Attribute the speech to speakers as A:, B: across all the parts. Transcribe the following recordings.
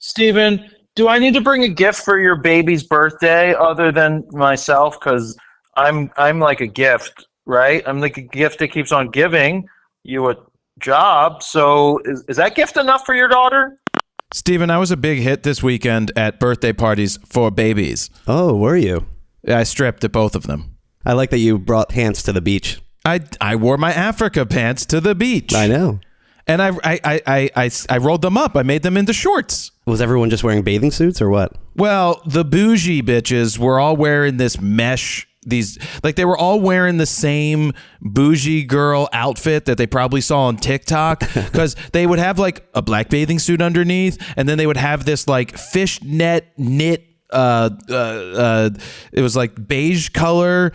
A: Steven, do I need to bring a gift for your baby's birthday other than myself? Because I'm like a gift, right? I'm like a gift that keeps on giving you a job. So is that gift enough for your daughter?
B: Steven, I was a big hit this weekend at birthday parties for babies.
C: Oh, were you?
B: I stripped at both of them.
C: I like that you brought pants to the beach.
B: I wore my Africa pants to the beach.
C: I know.
B: And I rolled them up. I made them into shorts.
C: Was everyone just wearing bathing suits or what?
B: Well, the bougie bitches were all wearing this mesh. They were all wearing the same bougie girl outfit that they probably saw on TikTok, because they would have like a black bathing suit underneath, and then they would have this like fishnet knit. It was like beige color,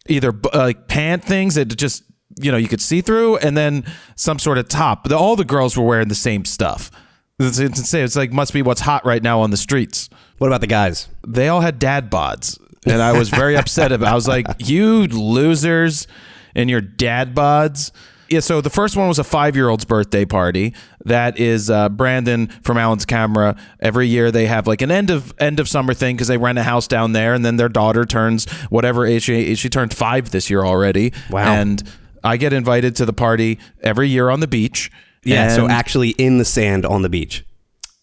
B: either like pant things that just you could see through, and then some sort of top. All the girls were wearing the same stuff. It's insane. It's like must be what's hot right now on the streets.
C: What about the guys?
B: They all had dad bods. And I was very upset about it. I was like, you losers and your dad bods. Yeah, so the first one was a 5-year-old's birthday party. That is Brandon from Alan's Camera. Every year they have like an end of summer thing because they rent a house down there, and then their daughter turns whatever age she turned 5 this year already.
C: Wow.
B: And I get invited to the party every year on the beach.
C: Yeah, so actually in the sand on the beach.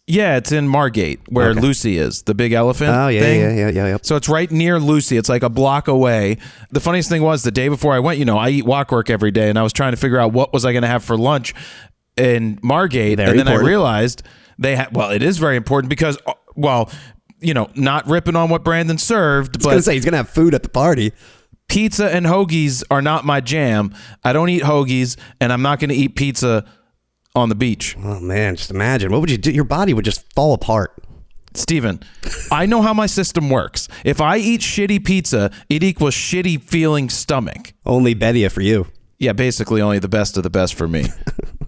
B: Yeah, it's in Margate where Lucy is, the big elephant thing.
C: Yeah.
B: So it's right near Lucy. It's like a block away. The funniest thing was the day before I went, I eat Walkwork every day, and I was trying to figure out what was I going to have for lunch in Margate.
C: Very
B: and then
C: important.
B: I realized it is very important because, not ripping on what Brandon served,
C: I was going to say, he's going to have food at the party.
B: Pizza and hoagies are not my jam. I don't eat hoagies, and I'm not going to eat pizza on the beach.
C: Oh man, just imagine. What would you do? Your body would just fall apart.
B: Steven, I know how my system works. If I eat shitty pizza, it equals shitty feeling stomach.
C: Only Bedia for you.
B: Yeah, basically only the best of the best for me.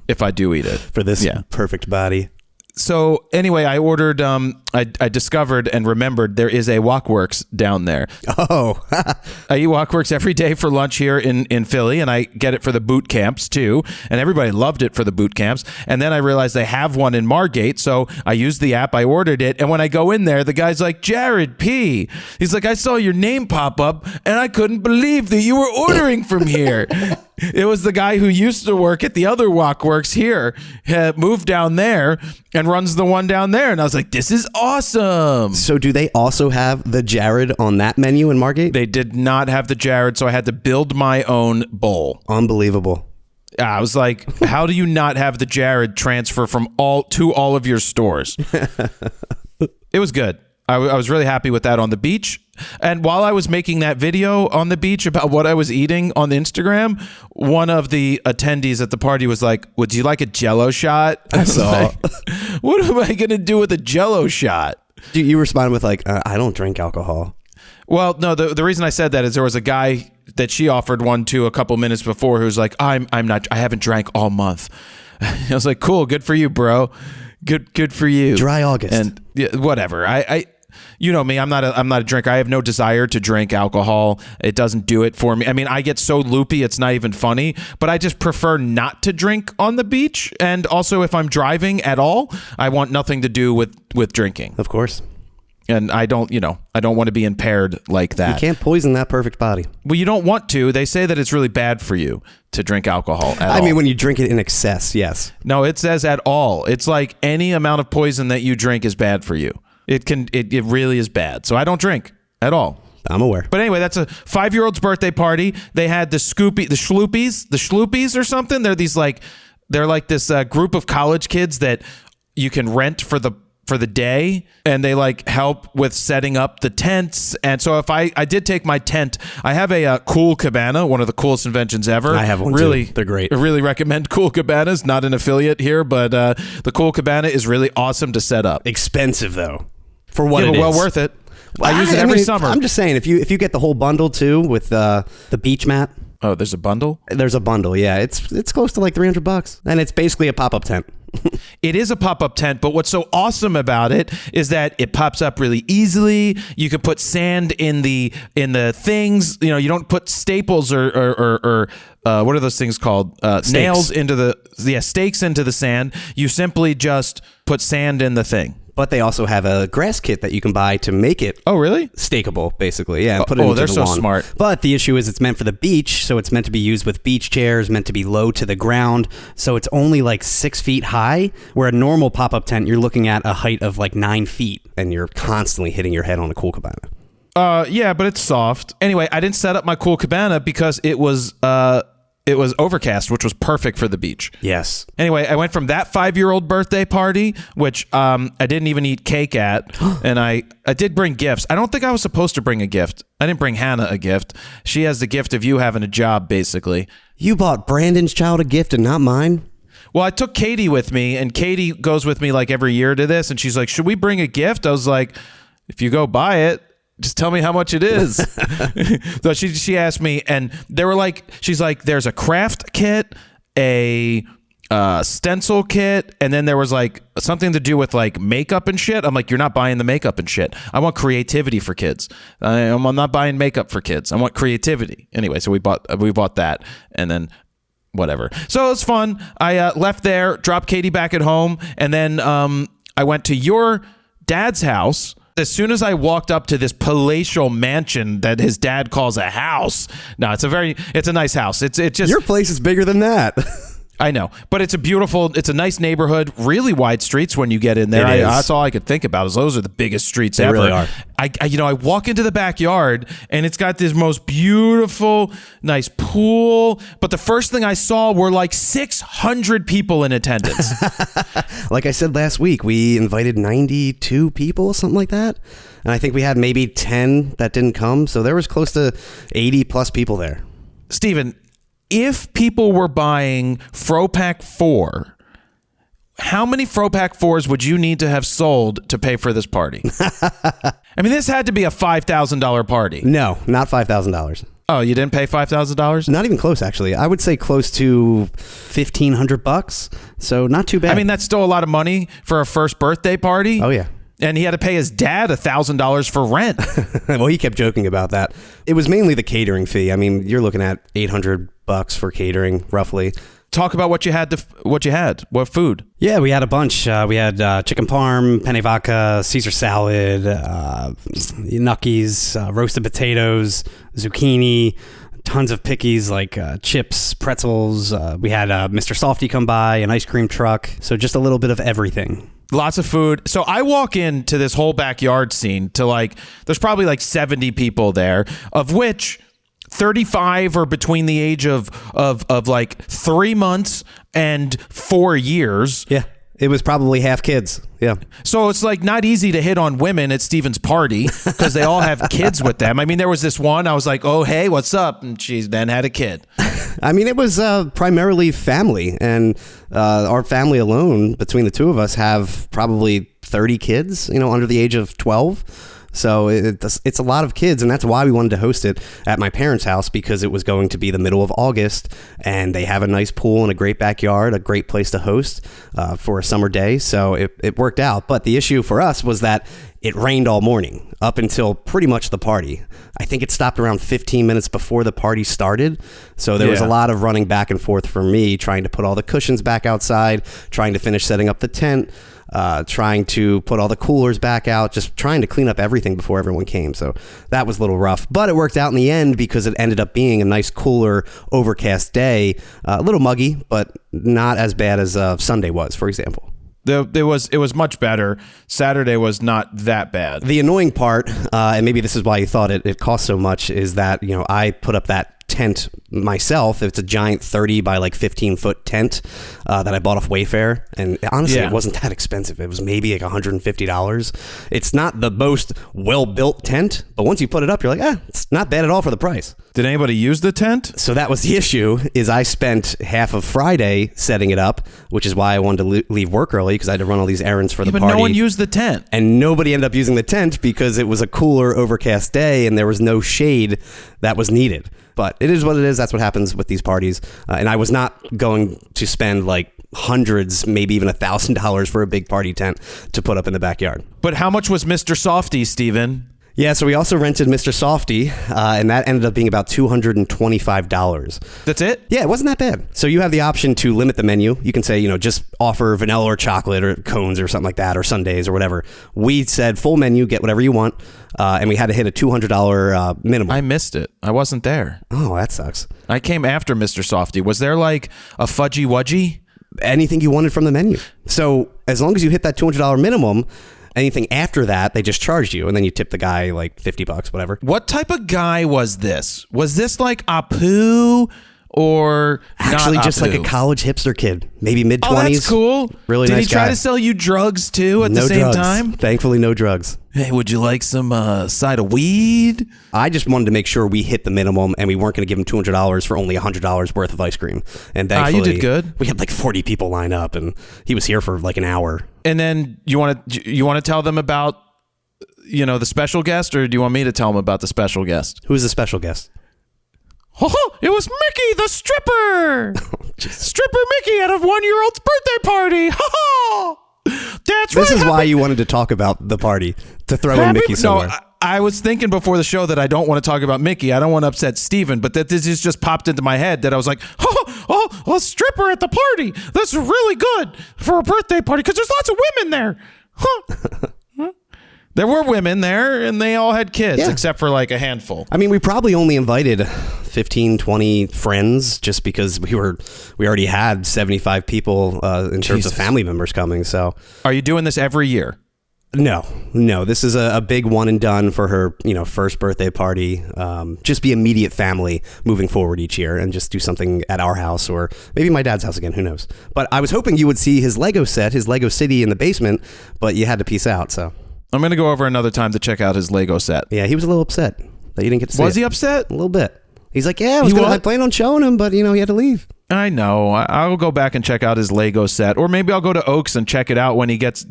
B: If I do eat it.
C: For this perfect body.
B: So anyway, I ordered, I discovered and remembered there is a Walkworks down there.
C: Oh.
B: I eat Walkworks every day for lunch here in Philly, and I get it for the boot camps too. And everybody loved it for the boot camps. And then I realized they have one in Margate, so I used the app, I ordered it, and when I go in there, the guy's like, Jared P. He's like, I saw your name pop up, and I couldn't believe that you were ordering from here. It was the guy who used to work at the other Walkworks here, had moved down there and runs the one down there. And I was like, this is awesome.
C: So do they also have the Jared on that menu in Margate?
B: They did not have the Jared, so I had to build my own bowl.
C: Unbelievable.
B: I was like, how do you not have the Jared transfer from all of your stores? It was good. I was really happy with that on the beach. And while I was making that video on the beach about what I was eating on Instagram, one of the attendees at the party was like, would you like a Jell-O shot? I saw. Like, what am I going to do with a Jell-O shot?
C: You responded with like, I don't drink alcohol.
B: Well, no, the reason I said that is there was a guy that she offered one to a couple minutes before who was like, I haven't drank all month. I was like, cool, good for you, bro. Good for you.
C: Dry August.
B: And yeah, whatever. I you know me, I'm not a drinker. I have no desire to drink alcohol. It doesn't do it for me. I mean, I get so loopy, it's not even funny, but I just prefer not to drink on the beach. And also if I'm driving at all, I want nothing to do with drinking.
C: Of course.
B: And I don't want to be impaired like that.
C: You can't poison that perfect body.
B: Well, you don't want to. They say that it's really bad for you to drink alcohol at all.
C: I mean, when you drink it in excess, yes.
B: No, it says at all. It's like any amount of poison that you drink is bad for you. It really is bad. So I don't drink at all.
C: I'm aware.
B: But anyway, that's a 5-year-old's birthday party. They had the Schloopies or something. They're like this group of college kids that you can rent for the day, and they like help with setting up the tents. And so if I did take my tent, I have a Cool Cabana, one of the coolest inventions ever.
C: I have one
B: really,
C: too. They're great.
B: I really recommend Cool Cabanas. Not an affiliate here, but the Cool Cabana is really awesome to set up.
C: Expensive though, for what it is.
B: Well worth it. I use it every summer.
C: I'm just saying, if you get the whole bundle too with the beach mat.
B: Oh, there's a bundle?
C: There's a bundle, yeah. It's close to like $300, and it's basically a pop-up tent.
B: It is a pop-up tent, but what's so awesome about it is that it pops up really easily. You can put sand in the things. You know, you don't put staples or what are those things called? Nails into stakes into the sand. You simply just put sand in the thing.
C: But they also have a grass kit that you can buy to make it
B: Oh, really?
C: stakeable, basically. Yeah, and put it into
B: they're
C: the
B: so
C: lawn.
B: smart.
C: But the issue is it's meant for the beach, so it's meant to be used with beach chairs, meant to be low to the ground. So it's only like 6 feet high, where a normal pop-up tent, you're looking at a height of like 9 feet, and you're constantly hitting your head on a cool cabana.
B: Yeah, but it's soft. Anyway, I didn't set up my cool cabana because it was overcast, which was perfect for the beach.
C: Yes.
B: Anyway, I went from that 5-year-old birthday party, which I didn't even eat cake at, and I did bring gifts. I don't think I was supposed to bring a gift. I didn't bring Hannah a gift. She has the gift of you having a job, basically.
C: You bought Brandon's child a gift and not mine?
B: Well, I took Katie with me, and Katie goes with me like every year to this, and she's like, should we bring a gift? I was like, if you go buy it, just tell me how much it is. So she asked me, and they were like, she's like, there's a craft kit, a stencil kit, and then there was like something to do with like makeup and shit. I'm like, you're not buying the makeup and shit. I want creativity for kids. I'm not buying makeup for kids. I want creativity. Anyway, so we bought that, and then whatever. So it was fun. I left there, dropped Katie back at home, and then I went to your dad's house. As soon as I walked up to this palatial mansion that his dad calls a house, no, it's a nice house. It's just
C: Your place is bigger than that.
B: I know, but it's a nice neighborhood, really wide streets when you get in there.
C: It is.
B: That's all I could think about is those are the biggest streets
C: They
B: ever.
C: really are.
B: I walk into the backyard and it's got this most beautiful, nice pool. But the first thing I saw were like 600 people in attendance.
C: Like I said last week, we invited 92 people, something like that. And I think we had maybe 10 that didn't come. So there was close to 80 plus people there.
B: Steven, if people were buying FroPack 4, how many FroPack 4s would you need to have sold to pay for this party? I mean, this had to be a $5,000 party.
C: No, not $5,000.
B: Oh, you didn't pay $5,000?
C: Not even close, actually. I would say close to $1,500. So not too bad.
B: I mean, that's still a lot of money for a first birthday party.
C: Oh, yeah.
B: And he had to pay his dad $1,000 for rent.
C: Well, he kept joking about that. It was mainly the catering fee. I mean, you're looking at $800 for catering, roughly.
B: Talk about what you had. What food?
C: Yeah, we had a bunch. We had chicken parm, penne vodka, Caesar salad, gnocchis, roasted potatoes, zucchini, tons of pickies like chips, pretzels. We had Mr. Softy come by, an ice cream truck. So just a little bit of everything.
B: Lots of food. So I walk into this whole backyard scene to there's probably like 70 people there, of which 35 are between the age of like 3 months and 4 years.
C: Yeah, it was probably half kids. Yeah.
B: So it's like not easy to hit on women at Steven's party because they all have kids with them. I mean, there was this one, I was like, oh, hey, what's up? And she then had a kid.
C: I mean, it was primarily family, and our family alone, between the two of us, have probably 30 kids, under the age of 12. So it's a lot of kids, and that's why we wanted to host it at my parents' house, because it was going to be the middle of August, and they have a nice pool and a great backyard, a great place to host for a summer day. So it worked out. But the issue for us was that it rained all morning up until pretty much the party. I think it stopped around 15 minutes before the party started. So there was a lot of running back and forth for me, trying to put all the cushions back outside, trying to finish setting up the tent, trying to put all the coolers back out, just trying to clean up everything before everyone came. So that was a little rough, but it worked out in the end because it ended up being a nice, cooler, overcast day. A little muggy, but not as bad as Sunday was, for example.
B: It was much better. Saturday was not that bad.
C: The annoying part, and maybe this is why you thought it cost so much, is that I put up that tent myself. It's a giant 30 by like 15 foot tent that I bought off Wayfair, and honestly it wasn't that expensive. It was maybe like $150. It's not the most well built tent, but once you put it up, you're like, it's not bad at all for the price.
B: Did anybody use the tent?
C: So that was the issue, is I spent half of Friday setting it up, which is why I wanted to leave work early, because I had to run all these errands for the
B: but
C: party.
B: No one used the tent.
C: And nobody ended up using the tent because it was a cooler, overcast day and there was no shade that was needed. But it is what it is. That's what happens with these parties. And I was not going to spend like hundreds, maybe even $1,000 for a big party tent to put up in the backyard.
B: But how much was Mr. Softy, Steven?
C: Yeah, so we also rented Mr. Softy, and that ended up being about $225.
B: That's it?
C: Yeah, it wasn't that bad. So you have the option to limit the menu. You can say, just offer vanilla or chocolate or cones or something like that, or sundaes or whatever. We said full menu, get whatever you want, and we had to hit a $200 minimum.
B: I missed it. I wasn't there.
C: Oh, that sucks.
B: I came after Mr. Softy. Was there like a fudgy wudgy?
C: Anything you wanted from the menu. So as long as you hit that $200 minimum, anything after that, they just charged you, and then you tip the guy like $50, whatever.
B: What type of guy was this? Was this like Apu or
C: actually
B: not
C: just
B: Apu?
C: like a college hipster kid, maybe mid-20s?
B: Oh, that's cool.
C: Really
B: Did
C: nice
B: he try
C: guy.
B: to sell you drugs too at
C: No
B: the same
C: drugs.
B: time?
C: Thankfully, no drugs.
B: Hey, would you like some side of weed?
C: I just wanted to make sure we hit the minimum, and we weren't going to give him $200 for only $100 worth of ice cream. And thankfully,
B: you did good.
C: We had like 40 people line up, and he was here for like an hour.
B: And then you want to tell them about the special guest, or do you want me to tell them about the special guest?
C: Who's the special guest?
B: Oh, it was Mickey the stripper. Stripper Mickey at a 1-year-old's birthday party. That's
C: This
B: right.
C: is why you wanted to talk about the party, to throw in Mickey somewhere.
B: No, I was thinking before the show that I don't want to talk about Mickey. I don't want to upset Steven, but that this just popped into my head that I was like, a stripper at the party. That's really good for a birthday party because there's lots of women there. There were women there, and they all had kids,
C: Yeah.
B: except for like a handful.
C: I mean, we probably only invited 15, 20 friends just because we already had 75 people in terms
B: Jesus.
C: of family members coming. So
B: Are you doing this every year?
C: no, this is a big one and done for her, first birthday party. Just be immediate family moving forward each year, and just do something at our house or maybe my dad's house again. Who knows? But I was hoping you would see his Lego set, his Lego City in the basement, but you had to peace out. So
B: I'm going to go over another time to check out his Lego set.
C: yeah, he was a little upset that you didn't get to see
B: Was
C: it.
B: he upset?
C: A little bit. He's like, yeah,
B: He
C: I
B: was?
C: planned on showing him, but he had to leave.
B: I know. I'll go back and check out his Lego set, or maybe I'll go to Oaks and check it out when he gets.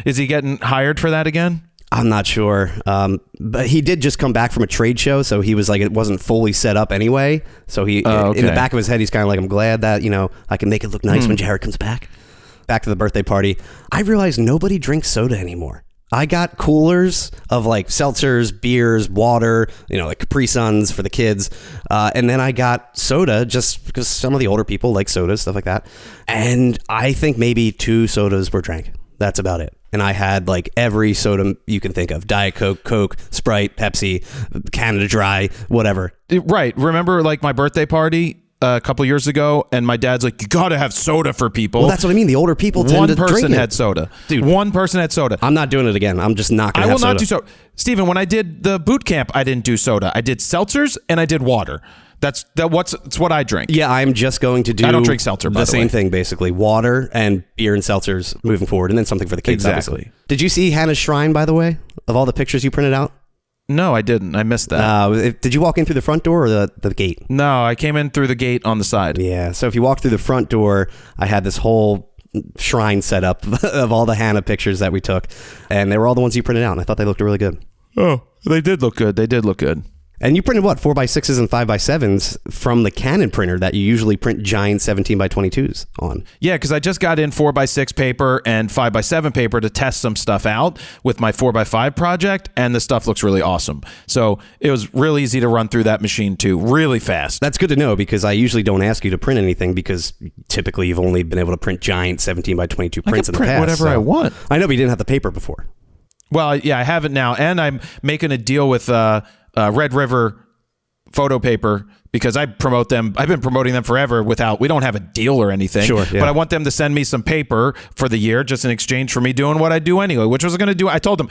B: Is he getting hired for that again?
C: I'm not sure. But he did just come back from a trade show, so he was like, it wasn't fully set up anyway. So in the back of his head, he's kind of like, I'm glad that, I can make it look nice when Jared comes back. Back to the birthday party. I realized nobody drinks soda anymore. I got coolers of like seltzers, beers, water, like Capri Suns for the kids. And then I got soda just because some of the older people like sodas, stuff like that. And I think maybe 2 sodas were drank. That's about it. And I had like every soda you can think of. Diet Coke, Coke, Sprite, Pepsi, Canada Dry, whatever.
B: Right. Remember like my birthday party a couple years ago, and my dad's like, you got to have soda for people.
C: Well, that's what I mean. The older people tend to drink it.
B: One person had soda.
C: Dude.
B: One person had soda.
C: I'm not doing it again. I'm just not going to
B: I
C: have
B: will
C: soda.
B: not do soda. Steven, when I did the boot camp, I didn't do soda. I did seltzers and I did water. It's what I drink.
C: Yeah, I'm just going to do
B: I don't drink seltzer, by the
C: same
B: way.
C: thing, basically. Water and beer and seltzers moving forward, and then something for the kids,
B: Exactly.
C: obviously. Did you see Hannah's shrine, by the way, of all the pictures you printed out?
B: No, I didn't. I missed that.
C: Did you walk in through the front door or the gate?
B: No, I came in through the gate on the side.
C: Yeah, so if you walk through the front door, I had this whole shrine set up of all the Hannah pictures that we took, and they were all the ones you printed out, and I thought they looked really good.
B: Oh, they did look good. They did look good.
C: And you printed what, 4x6s and 5x7s from the Canon printer that you usually print giant 17x22s on.
B: Yeah, because I just got in 4x6 paper and 5x7 paper to test some stuff out with my 4x5 project, and the stuff looks really awesome. So it was real easy to run through that machine too, really fast.
C: That's good to know, because I usually don't ask you to print anything, because typically you've only been able to print giant 17x22 prints in the
B: print
C: past.
B: whatever I want.
C: I know, but you didn't have the paper before.
B: Well, yeah, I have it now, and I'm making a deal with Red River photo paper because I promote them. I've been promoting them forever we don't have a deal or anything.
C: Sure, yeah.
B: But I want them to send me some paper for the year just in exchange for me doing what I do anyway, which was going to do. I told them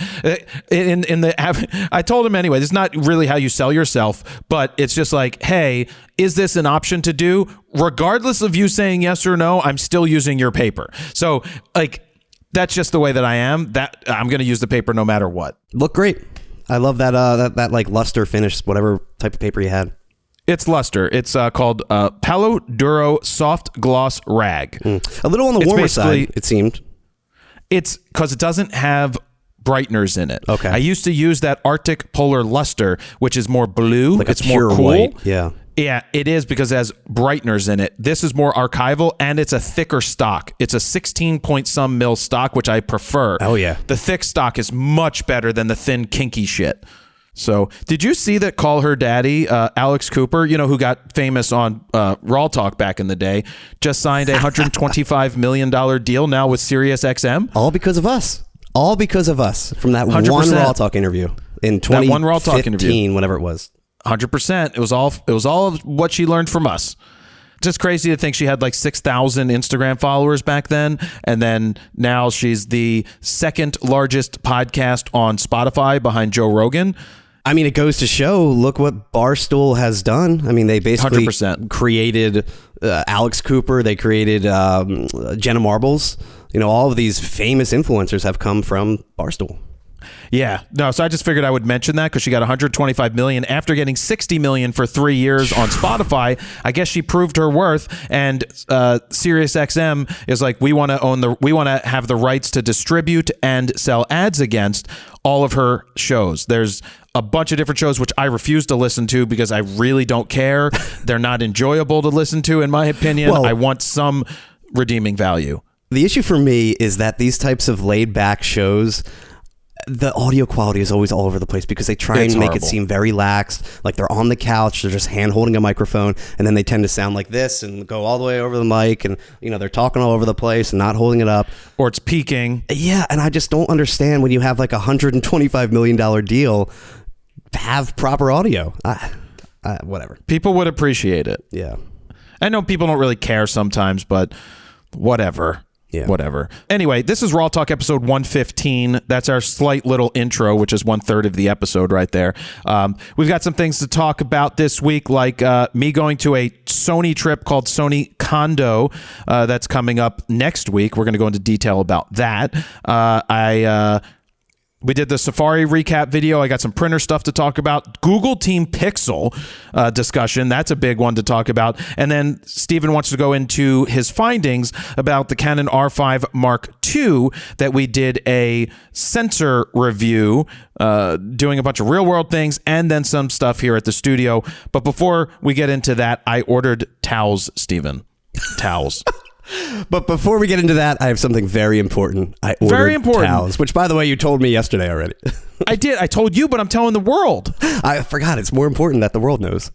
B: I told them anyway, this is not really how you sell yourself, but it's just like, hey, is this an option to do? Regardless of you saying yes or no, I'm still using your paper. So like, that's just the way that I am. That I'm going to use the paper no matter what.
C: Look great. I love that that like luster finish, whatever type of paper you had.
B: It's luster. It's called Palo Duro Soft Gloss Rag.
C: A little on the warmer side, it seemed.
B: It's because it doesn't have brighteners in it.
C: Okay.
B: I used to use that Arctic Polar Luster, which is more blue.
C: Like a
B: it's more
C: pure
B: cool.
C: white. Yeah.
B: Yeah, it is because it has brighteners in it. This is more archival, and it's a thicker stock. It's a 16 point some mil stock, which I prefer.
C: Oh, yeah.
B: The thick stock is much better than the thin, kinky shit. So, did you see that Call Her Daddy, Alex Cooper, who got famous on RAWtalk back in the day, just signed a $125 million deal now with SiriusXM?
C: All because of us. All because of us from that
B: 100%.
C: one RAWtalk interview in 2015,
B: one RAWtalk interview.
C: whenever it was.
B: 100%. It was all of what she learned from us. Just crazy to think she had like 6,000 Instagram followers back then. And then now she's the second largest podcast on Spotify behind Joe Rogan.
C: I mean, it goes to show, look what Barstool has done. I mean, they basically
B: 100%.
C: created Alex Cooper. They created Jenna Marbles. All of these famous influencers have come from Barstool.
B: Yeah, no. So I just figured I would mention that because she got 125 million after getting 60 million for 3 years on Spotify. I guess she proved her worth, and SiriusXM is like, we want to have the rights to distribute and sell ads against all of her shows. There's a bunch of different shows which I refuse to listen to because I really don't care. They're not enjoyable to listen to, in my opinion.
C: Well,
B: I want some redeeming value.
C: The issue for me is that these types of laid back shows, the audio quality is always all over the place because they try and make it seem very lax, like they're on the couch, they're just hand holding a microphone, and then they tend to sound like this and go all the way over the mic, and they're talking all over the place and not holding it up,
B: or it's peaking.
C: Yeah, and I just don't understand when you have like $125 million deal, have proper audio. Whatever.
B: People would appreciate it.
C: Yeah,
B: I know people don't really care sometimes, but whatever.
C: Yeah.
B: Whatever. Anyway, this is RAWtalk episode 115. That's our slight little intro, which is 1/3 of the episode right there. We've got some things to talk about this week, like me going to a Sony trip called Sony Condo that's coming up next week. We're going to go into detail about that. We did the Safari recap video. I got some printer stuff to talk about. Google Team Pixel discussion. That's a big one to talk about. And then Steven wants to go into his findings about the Canon R5 Mark II that we did a sensor review, doing a bunch of real world things and then some stuff here at the studio. But before we get into that, I ordered towels, Steven. Towels.
C: But before we get into that, I have something very important. I ordered towels, which, by the way, you told me yesterday already.
B: I did. I told you, but I'm telling the world.
C: I forgot. It's more important that the world knows.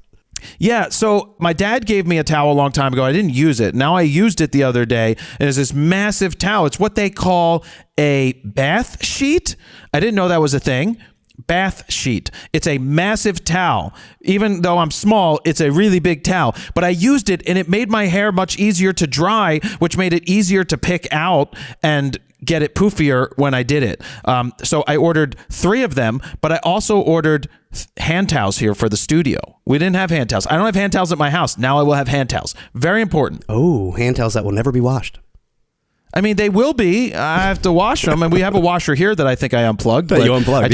B: Yeah, so my dad gave me a towel a long time ago. I didn't use it. Now I used it the other day, and it's this massive towel. It's what they call a bath sheet. I didn't know that was a thing. Bath sheet. It's a massive towel. Even though I'm small, it's a really big towel. But I used it and it made my hair much easier to dry, which made it easier to pick out and get it poofier when I did it. So I ordered 3 of them, but I also ordered hand towels here for the studio. We didn't have hand towels. I don't have hand towels at my house. Now I will have hand towels. Very important.
C: Oh, hand towels that will never be washed.
B: I mean, they will be. I have to wash them, and we have a washer here that I think I unplugged. But
C: you unplugged.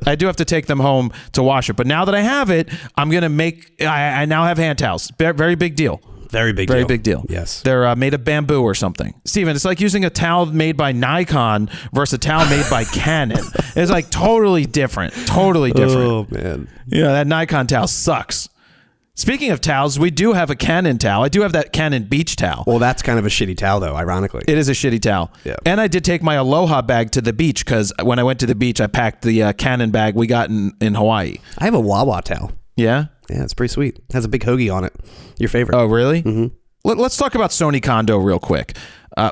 B: I do have to take them home to wash it. But now that I have it, I'm gonna make. I now have hand towels. Very big deal.
C: Very big deal. Yes.
B: They're made of bamboo or something. Steven, it's like using a towel made by Nikon versus a towel made by Canon. It's like totally different. Totally different.
C: Oh man.
B: Yeah, that Nikon towel sucks. Speaking of towels, we do have a Canon towel. I do have that Canon beach towel.
C: Well, that's kind of a shitty towel, though, ironically.
B: It is a shitty towel.
C: Yeah.
B: And I did take my Aloha bag to the beach because when I went to the beach, I packed the Canon bag we got in Hawaii.
C: I have a Wawa towel.
B: Yeah?
C: Yeah, it's pretty sweet. It has a big hoagie on it. Your favorite.
B: Oh, really?
C: Mm-hmm.
B: Let's talk about Sony Condo real quick.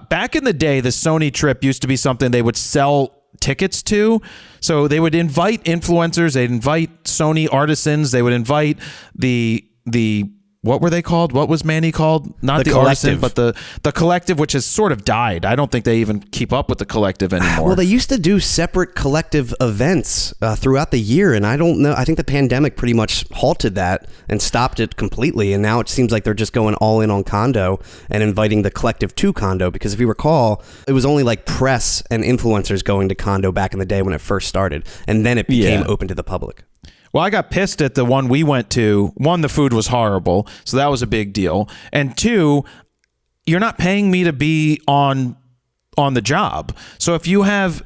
B: Back in the day, the Sony trip used to be something they would sell tickets to. So they would invite influencers. They'd invite Sony artisans. They would invite the what were they called? What was Manny called? Not the artisan, but the collective, which has sort of died. I don't think they even keep up with the collective anymore.
C: Well, they used to do separate collective events throughout the year, and I don't know. I think the pandemic pretty much halted that and stopped it completely, and now it seems like they're just going all in on Condo and inviting the collective to Condo, because if you recall, it was only like press and influencers going to Condo back in the day when it first started, and then it became open to the public.
B: Well, I got pissed at the one we went to. One, the food was horrible, so that was a big deal. And 2, you're not paying me to be on on the job. So if you have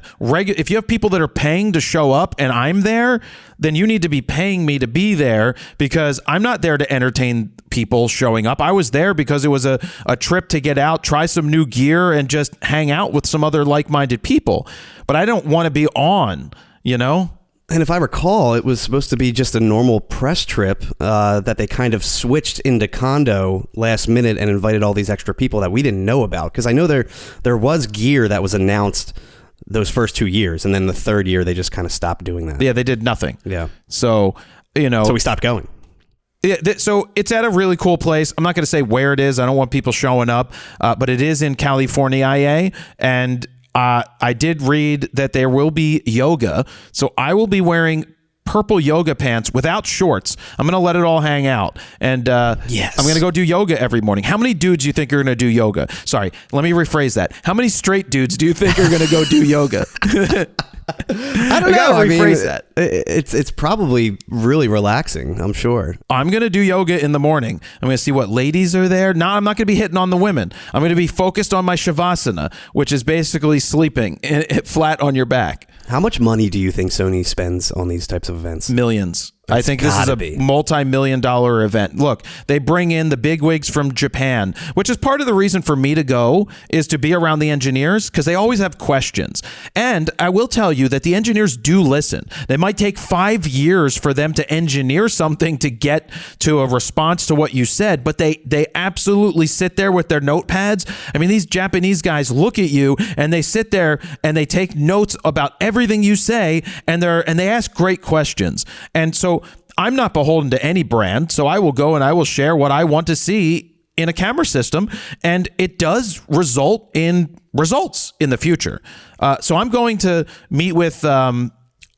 B: people that are paying to show up and I'm there, then you need to be paying me to be there, because I'm not there to entertain people showing up. I was there because it was a trip to get out, try some new gear, and just hang out with some other like-minded people. But I don't want to be on, you know?
C: And if I recall, it was supposed to be just a normal press trip that they kind of switched into condo last minute and invited all these extra people that we didn't know about. Because I know there was gear that was announced those first 2 years, and then the third year they just kind of stopped doing that.
B: Yeah, they did nothing.
C: Yeah.
B: So, you know.
C: So we stopped going.
B: Yeah, so it's at a really cool place. I'm not going to say where it is. I don't want people showing up, but it is in California, and I did read that there will be yoga, so I will be wearing purple yoga pants without shorts. I'm going to let it all hang out, and
C: yes.
B: I'm going to go do yoga every morning. How many dudes do you think are going to do yoga? Sorry, let me rephrase that. How many straight dudes do you think are going to go do yoga?
C: I don't know.
B: Rephrase that.
C: It's probably really relaxing, I'm sure.
B: I'm going to do yoga in the morning. I'm going to see what ladies are there. No, I'm not going to be hitting on the women. I'm going to be focused on my shavasana, which is basically sleeping flat on your back.
C: How much money do you think Sony spends on these types of events?
B: Millions. I think this is a multi-million-dollar event. Look, they bring in the bigwigs from Japan, which is part of the reason for me to go, is to be around the engineers, because they always have questions. And I will tell you that the engineers do listen. They might take 5 years for them to engineer something to get to a response to what you said, but they absolutely sit there with their notepads. I mean, these Japanese guys look at you and they sit there and they take notes about everything you say, and they ask great questions. And so I'm not beholden to any brand, so I will go and I will share what I want to see in a camera system, and it does result in results in the future. So I'm going to meet with, I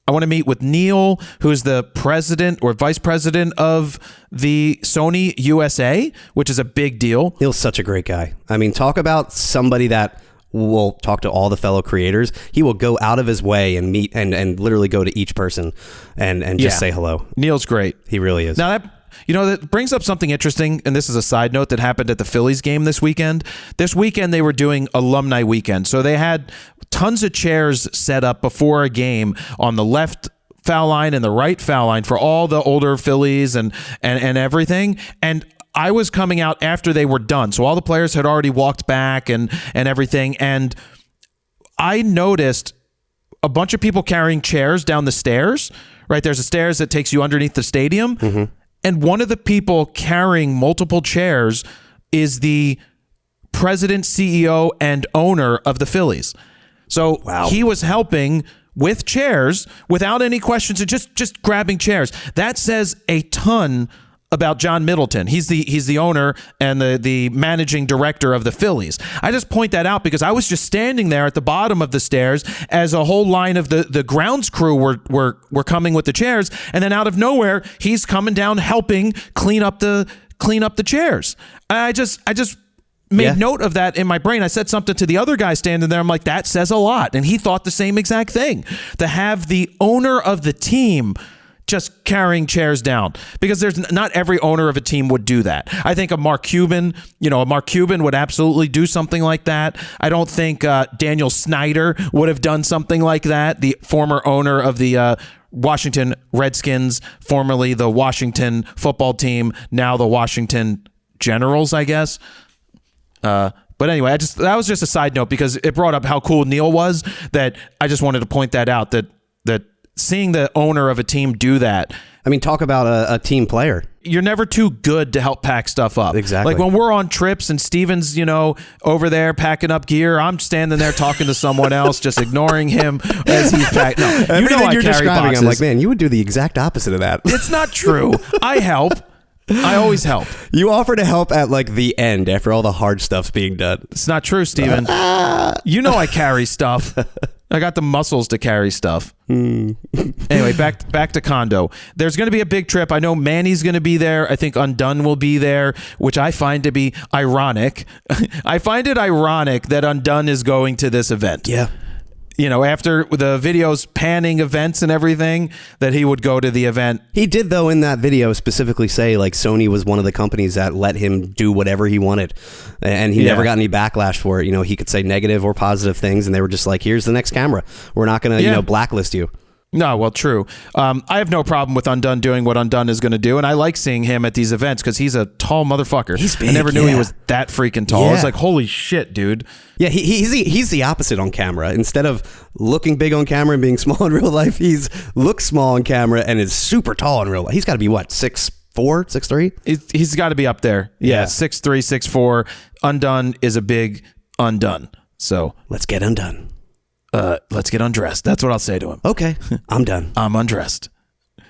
B: want to meet with Neil, who's the president or vice president of the Sony USA, which is a big deal.
C: Neil's such a great guy. I mean, talk about somebody that will talk to all the fellow creators. He will go out of his way and meet and literally go to each person and just say hello.
B: Neil's great.
C: He really is.
B: Now that brings up something interesting, and this is a side note that happened at the Phillies game this weekend. This weekend they were doing alumni weekend, so they had tons of chairs set up before a game on the left foul line and the right foul line for all the older Phillies and everything. And I was coming out after they were done, so all the players had already walked back and everything, and I noticed a bunch of people carrying chairs down the stairs, right? There's a stairs that takes you underneath the stadium, and one of the people carrying multiple chairs is the president, CEO, and owner of the Phillies. So he was helping with chairs without any questions and just grabbing chairs. That says a ton about John Middleton. He's the owner and the managing director of the Phillies. I just point that out because I was just standing there at the bottom of the stairs as a whole line of the grounds crew were coming with the chairs, and then out of nowhere he's coming down helping clean up the chairs. I just made note of that in my brain. I said something to the other guy standing there. I'm like, that says a lot, and he thought the same exact thing. To have the owner of the team just carrying chairs down, because there's not every owner of a team would do that. I think a Mark Cuban would absolutely do something like that. I don't think Daniel Snyder would have done something like that. The former owner of the Washington Redskins, formerly the Washington football team, now the Washington Generals, I guess. But anyway, that was just a side note because it brought up how cool Neil was, that I just wanted to point that out, that seeing the owner of a team do that.
C: I mean, talk about a team player.
B: You're never too good to help pack stuff up.
C: Exactly.
B: Like when we're on trips and Steven's, over there packing up gear, I'm standing there talking to someone else, just ignoring him as he's packing. No,
C: Everything you're describing, I'm like, man, you would do the exact opposite of that.
B: It's not true. I help. I always help.
C: You offer to help at like the end after all the hard stuff's being done.
B: It's not true, Steven. I carry stuff. I got the muscles to carry stuff. Anyway, back to condo. There's going to be a big trip. I know Manny's going to be there. I think Undone will be there, which I find to be ironic. I find it ironic that Undone is going to this event.
C: Yeah.
B: after the videos panning events and everything, that he would go to the event.
C: He did, though, in that video specifically say, like, Sony was one of the companies that let him do whatever he wanted. And he never got any backlash for it. He could say negative or positive things, and they were just like, here's the next camera. We're not going to, blacklist you.
B: No, well, true. I have no problem with Undone doing what Undone is going to do, and I like seeing him at these events because he's a tall motherfucker.
C: He's big,
B: I never knew he was that freaking tall.
C: Yeah.
B: I was like, holy shit, dude.
C: Yeah, he's the opposite on camera. Instead of looking big on camera and being small in real life, looks small on camera and is super tall in real life. He's got to be, what, 6'4", 6'3"?
B: He's got to be up there. Yeah, 6'3", 6'4". Undone is a big Undone. So
C: let's get undone.
B: Let's get undressed. That's what I'll say to him.
C: Okay, I'm done.
B: I'm undressed.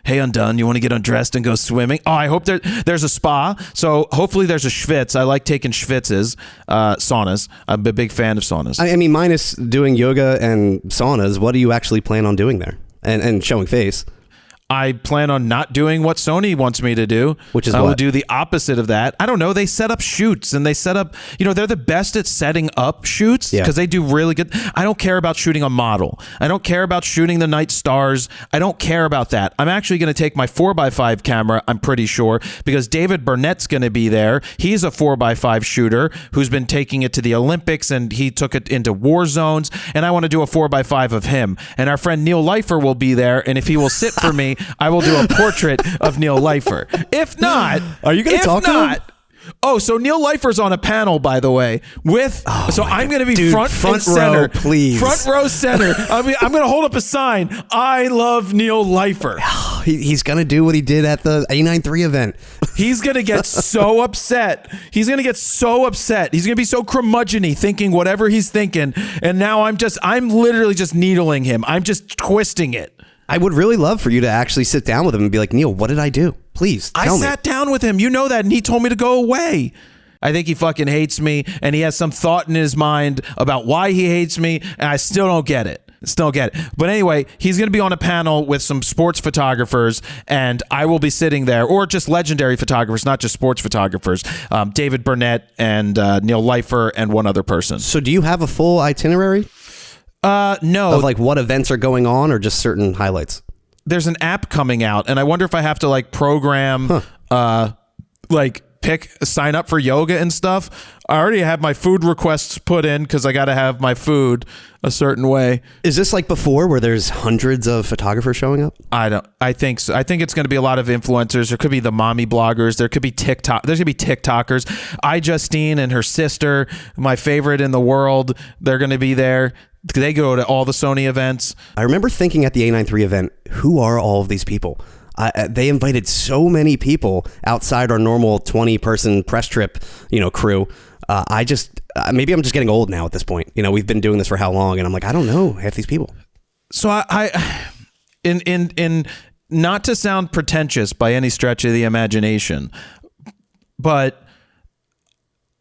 B: Hey, Undone, you want to get undressed and go swimming? Oh, I hope there's a spa. So hopefully there's a schwitz. I like taking schwitzes, saunas. I'm a big fan of saunas.
C: I mean, minus doing yoga and saunas, what do you actually plan on doing there? And showing face?
B: I plan on not doing what Sony wants me to do,
C: which is
B: I will
C: what?
B: do the opposite of that. I don't know. They set up shoots and they set up, they're the best at setting up shoots because they do really good. I don't care about shooting a model. I don't care about shooting the night stars. I don't care about that. I'm actually going to take my 4x5 camera, I'm pretty sure, because David Burnett's going to be there. He's a 4x5 shooter who's been taking it to the Olympics and he took it into war zones. And I want to do a 4x5 of him. And our friend Neil Leifer will be there. And if he will sit for me, I will do a portrait of Neil Leifer. If not,
C: are you going to talk to him?
B: Oh, so Neil Leifer's on a panel, by the way, with. So I'm going to be front and center,
C: row, please.
B: Front row center. I'm going to hold up a sign. I love Neil Leifer.
C: He's going to do what he did at the A93 event.
B: He's going to get so upset. He's going to get so upset. He's going to be so curmudgeon-y thinking whatever he's thinking. And now I'm literally just needling him. I'm just twisting it.
C: I would really love for you to actually sit down with him and be like, Neil, what did I do? Please tell me.
B: I sat down with him. You know that. And he told me to go away. I think he fucking hates me. And he has some thought in his mind about why he hates me. And I still don't get it. But anyway, he's going to be on a panel with some sports photographers, and I will be sitting there, or just legendary photographers, not just sports photographers, David Burnett and Neil Leifer and one other person.
C: So do you have a full itinerary?
B: No.
C: Of like what events are going on or just certain highlights?
B: There's an app coming out, and I wonder if I have to like program, sign up for yoga and stuff. I already have my food requests put in because I got to have my food a certain way.
C: Is this like before where there's hundreds of photographers showing up?
B: I think so. I think it's going to be a lot of influencers. There could be the mommy bloggers. There could be TikTok. There's going to be TikTokers. Justine and her sister, my favorite in the world, they're going to be there. They go to all the Sony events. I
C: remember thinking at the A93 event, who are all of these people? They invited so many people outside our normal 20-person press trip, crew. Maybe I'm just getting old now at this point. We've been doing this for how long? And I'm like, I don't know half these people.
B: So in not to sound pretentious by any stretch of the imagination, but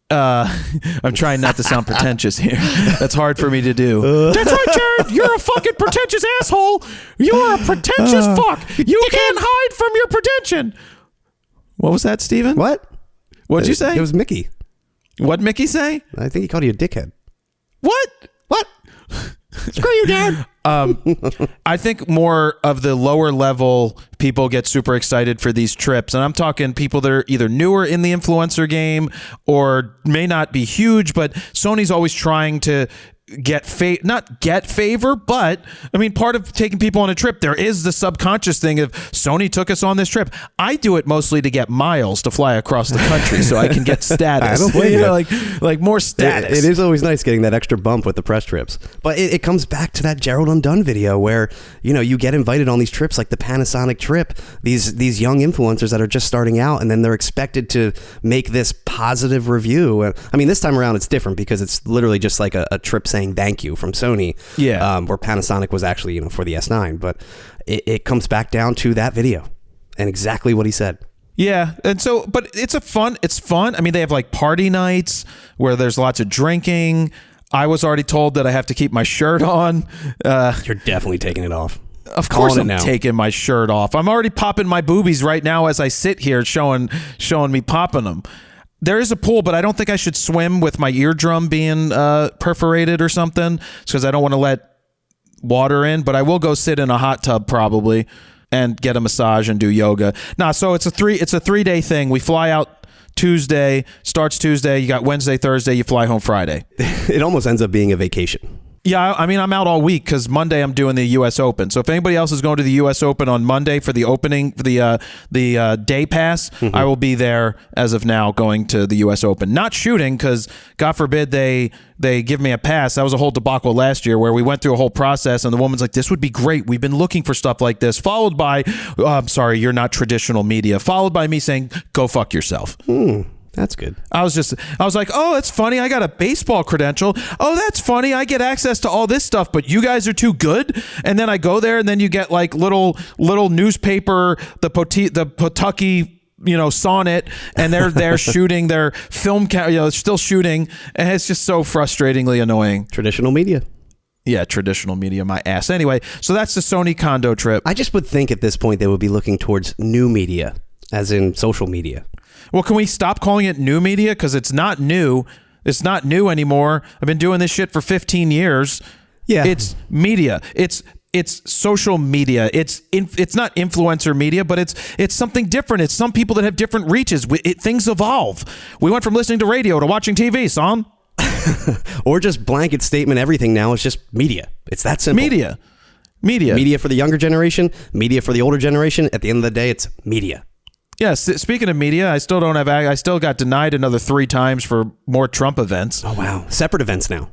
B: I'm trying not to sound pretentious here. That's hard for me to do. That's right, Jared. You're a fucking pretentious asshole. You're a pretentious fuck. You can't hide from your pretension. What was that, Steven?
C: What?
B: What'd you say?
C: It was Mickey.
B: What'd Mickey say?
C: I think he called you a dickhead.
B: What? Screw you, Dad. I think more of the lower level people get super excited for these trips. And I'm talking people that are either newer in the influencer game or may not be huge, but Sony's always trying to not get favor, but I mean, part of taking people on a trip, there is the subconscious thing of Sony took us on this trip. I do it mostly to get miles to fly across the country so I can get status.
C: I don't blame you.
B: Like more status.
C: It is always nice getting that extra bump with the press trips. But it comes back to that Gerald Undone video where, you get invited on these trips like the Panasonic trip, these young influencers that are just starting out, and then they're expected to make this positive review. I mean, this time around it's different because it's literally just like a trip saying thank you from Sony, where Panasonic was actually for the S9, but it comes back down to that video and exactly what he said.
B: Yeah, and so, but it's fun. I mean, they have like party nights where there's lots of drinking. I was already told that I have to keep my shirt on.
C: You're definitely taking it off.
B: Of course I'm taking my shirt off. I'm already popping my boobies right now as I sit here showing me popping them. There is a pool, but I don't think I should swim with my eardrum being perforated or something. It's because I don't want to let water in, but I will go sit in a hot tub probably and get a massage and do yoga. So it's a 3-day thing. We fly out Tuesday, starts Tuesday. You got Wednesday, Thursday. You fly home Friday.
C: It almost ends up being a vacation.
B: Yeah, I mean, I'm out all week because Monday I'm doing the U.S. Open. So if anybody else is going to the U.S. Open on Monday for the opening, for the day pass, I will be there as of now going to the U.S. Open. Not shooting because, God forbid, they give me a pass. That was a whole debacle last year where we went through a whole process and the woman's like, this would be great. We've been looking for stuff like this. Followed by, I'm sorry, you're not traditional media. Followed by me saying, go fuck yourself.
C: That's good.
B: I was like, oh, that's funny. I got a baseball credential. Oh, that's funny. I get access to all this stuff, but you guys are too good. And then I go there, and then you get like little newspaper, the Pawtucky, Sonnet, and they're shooting their film, still shooting, and it's just so frustratingly annoying.
C: Traditional media.
B: Yeah, traditional media, my ass. Anyway, so that's the Sony condo trip.
C: I just would think at this point they would be looking towards new media, as in social media.
B: Well, can we stop calling it new media? Because it's not new. It's not new anymore. I've been doing this shit for 15 years.
C: Yeah.
B: It's media. It's social media. It's not influencer media, but it's something different. It's some people that have different reaches. Things evolve. We went from listening to radio to watching TV, son.
C: Or just blanket statement everything now is just media. It's that simple.
B: Media.
C: Media for the younger generation, media for the older generation. At the end of the day, it's media.
B: Yeah, speaking of media, I still got denied another 3 times for more Trump events.
C: Oh, wow. Separate events now.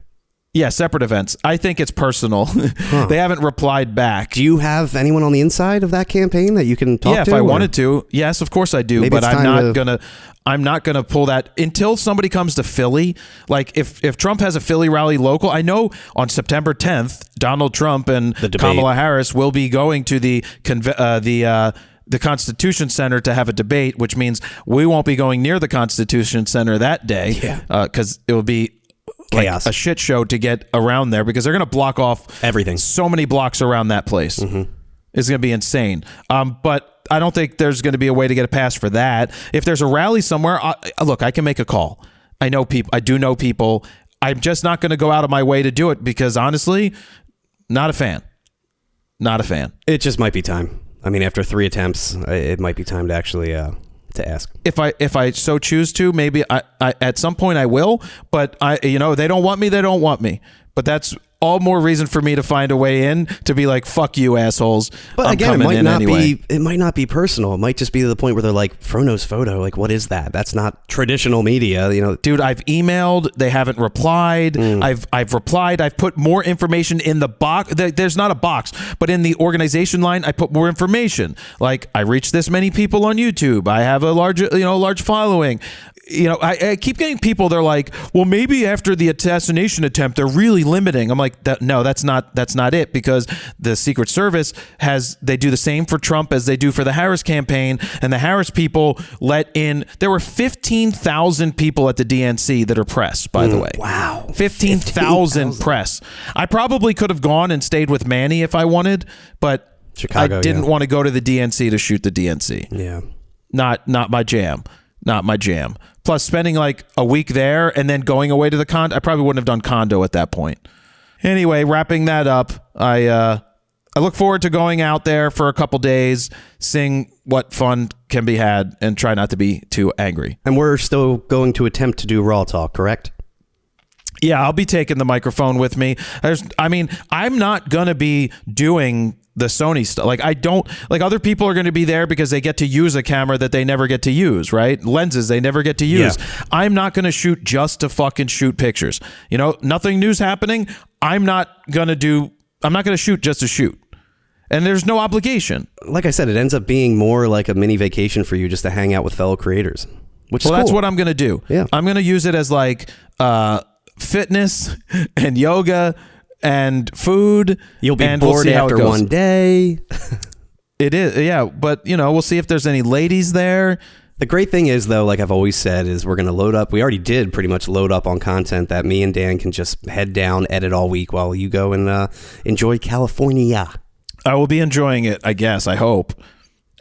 B: Yeah, separate events. I think it's personal. They haven't replied back.
C: Do you have anyone on the inside of that campaign that you can talk to?
B: Yeah, if I wanted to. Yes, of course I do.
C: Maybe
B: but I'm not gonna pull that until somebody comes to Philly. Like if Trump has a Philly rally local, I know on September 10th, Donald Trump and Kamala Harris will be going to the Constitution Center to have a debate, which means we won't be going near the Constitution Center that day because it will be
C: chaos,
B: like a shit show to get around there because they're going to block off
C: everything.
B: So many blocks around that place. It's going to be insane. But I don't think there's going to be a way to get a pass for that. If there's a rally somewhere, look, I can make a call. I know people. I do know people. I'm just not going to go out of my way to do it because honestly, not a fan. Not a fan.
C: It just might be time. I mean, after 3 attempts, it might be time to actually to ask.
B: If I so choose to, maybe I at some point I will. But they don't want me. They don't want me. But that's all more reason for me to find a way in to be like, fuck you, assholes.
C: But
B: I'm
C: again, it might not be personal. It might just be to the point where they're like, Frono's photo. Like, what is that? That's not traditional media.
B: Dude, I've emailed. They haven't replied. I've replied. I've put more information in the box. There's not a box, but in the organization line, I put more information. Like, I reached this many people on YouTube. I have a large following. I keep getting people. They're like, well, maybe after the assassination attempt, they're really limiting. I'm like, no, that's not it, because the Secret Service they do the same for Trump as they do for the Harris campaign, and the Harris people let in. There were 15,000 people at the DNC that are press, by the way.
C: Wow,
B: 15,000 press. I probably could have gone and stayed with Manny if I wanted, but
C: Chicago,
B: I didn't want to go to the DNC to shoot the DNC.
C: Yeah,
B: not my jam. Not my jam. Plus, spending like a week there and then going away to the condo, I probably wouldn't have done condo at that point. Anyway, wrapping that up, I look forward to going out there for a couple days, seeing what fun can be had, and try not to be too angry.
C: And we're still going to attempt to do RAWtalk, correct?
B: Yeah, I'll be taking the microphone with me. I'm not going to be doing the Sony stuff. Like, other people are going to be there because they get to use a camera that they never get to use, right? Lenses they never get to use. Yeah. I'm not going to shoot just to fucking shoot pictures. Nothing new's happening. I'm not going to shoot just to shoot. And there's no obligation.
C: Like I said, it ends up being more like a mini vacation for you just to hang out with fellow creators, which is cool.
B: That's what I'm going to do.
C: Yeah.
B: I'm going to use it as like fitness and yoga and food.
C: You'll be bored after one day.
B: It is, yeah, but we'll see if there's any ladies there.
C: The great thing is, though, like I've always said, is we're going to load up. We already did pretty much load up on content that me and Dan can just head down, edit all week while you go and enjoy California.
B: I will be enjoying it, I guess. I hope.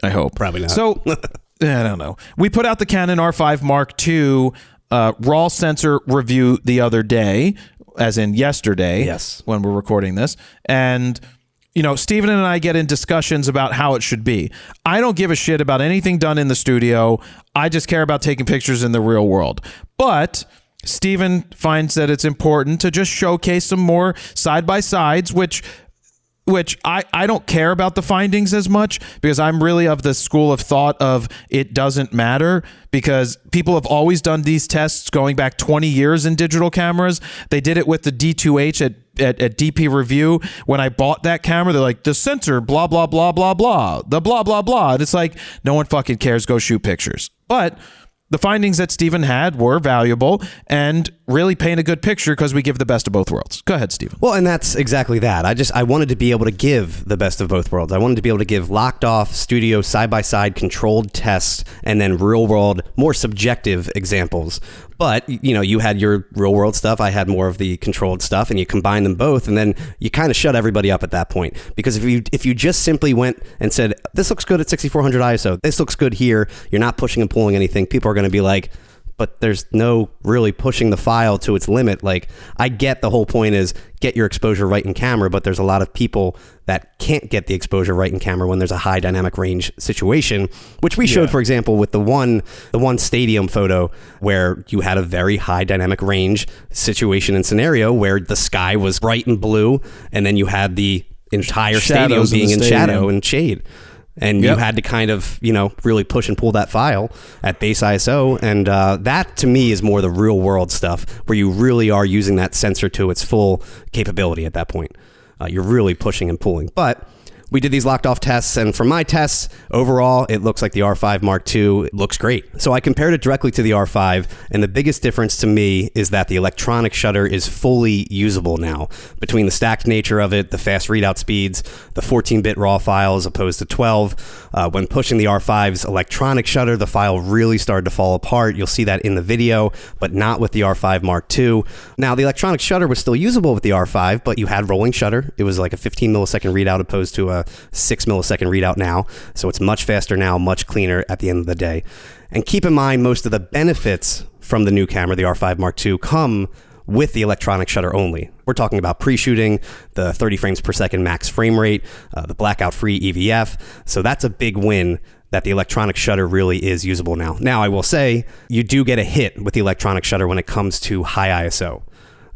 C: Probably not.
B: So, I don't know. We put out the Canon R5 Mark II RAW sensor review the other day. as in yesterday.
C: Yes.
B: When we're recording this. And, you know, Steven and I get in discussions about how it should be. I don't give a shit about anything done in the studio. I just care about taking pictures in the real world. But Steven finds that it's important to just showcase some more side-by-sides, which I don't care about the findings as much, because I'm really of the school of thought of it doesn't matter, because people have always done these tests going back 20 years in digital cameras. They did it with the D2H at DP Review. When I bought that camera, they're like, the sensor, blah, blah, blah, blah, blah, the blah, blah, blah. And it's like, no one fucking cares. Go shoot pictures. But the findings that Steven had were valuable and really paint a good picture, because we give the best of both worlds. Go ahead, Steven.
C: Well, and that's exactly that. I wanted to be able to give the best of both worlds. I wanted to be able to give locked off studio side-by-side controlled tests and then real world, more subjective examples. But, you know, you had your real world stuff. I had more of the controlled stuff, and you combine them both, and then you kind of shut everybody up at that point. Because if you just simply went and said, this looks good at 6400 ISO, this looks good here, you're not pushing and pulling anything, people are going to be like, but there's no really pushing the file to its limit. Like, I get the whole point is get your exposure right in camera, but there's a lot of people that can't get the exposure right in camera when there's a high dynamic range situation, which we showed, for example, with the one stadium photo where you had a very high dynamic range situation and scenario where the sky was bright and blue, and then you had the entire stadium being in shadow and shade. And you had to kind of, you know, really push and pull that file at base ISO. And that, to me, is more the real world stuff where you really are using that sensor to its full capability at that point. You're really pushing and pulling. But we did these locked off tests, and from my tests, overall, it looks like the R5 Mark II. It looks great. So I compared it directly to the R5, and the biggest difference to me is that the electronic shutter is fully usable now. Between the stacked nature of it, the fast readout speeds, the 14-bit RAW file as opposed to 12, when pushing the R5's electronic shutter, the file really started to fall apart. You'll see that in the video, but not with the R5 Mark II. Now, the electronic shutter was still usable with the R5, but you had rolling shutter. It was like a 15 millisecond readout opposed to a 6 millisecond readout now. So it's much faster now, much cleaner at the end of the day. And keep in mind, most of the benefits from the new camera, the R5 Mark II, come with the electronic shutter only. We're talking about pre-shooting, the 30 frames per second max frame rate, the blackout-free EVF. So that's a big win that the electronic shutter really is usable now. Now, I will say, you do get a hit with the electronic shutter when it comes to high ISO.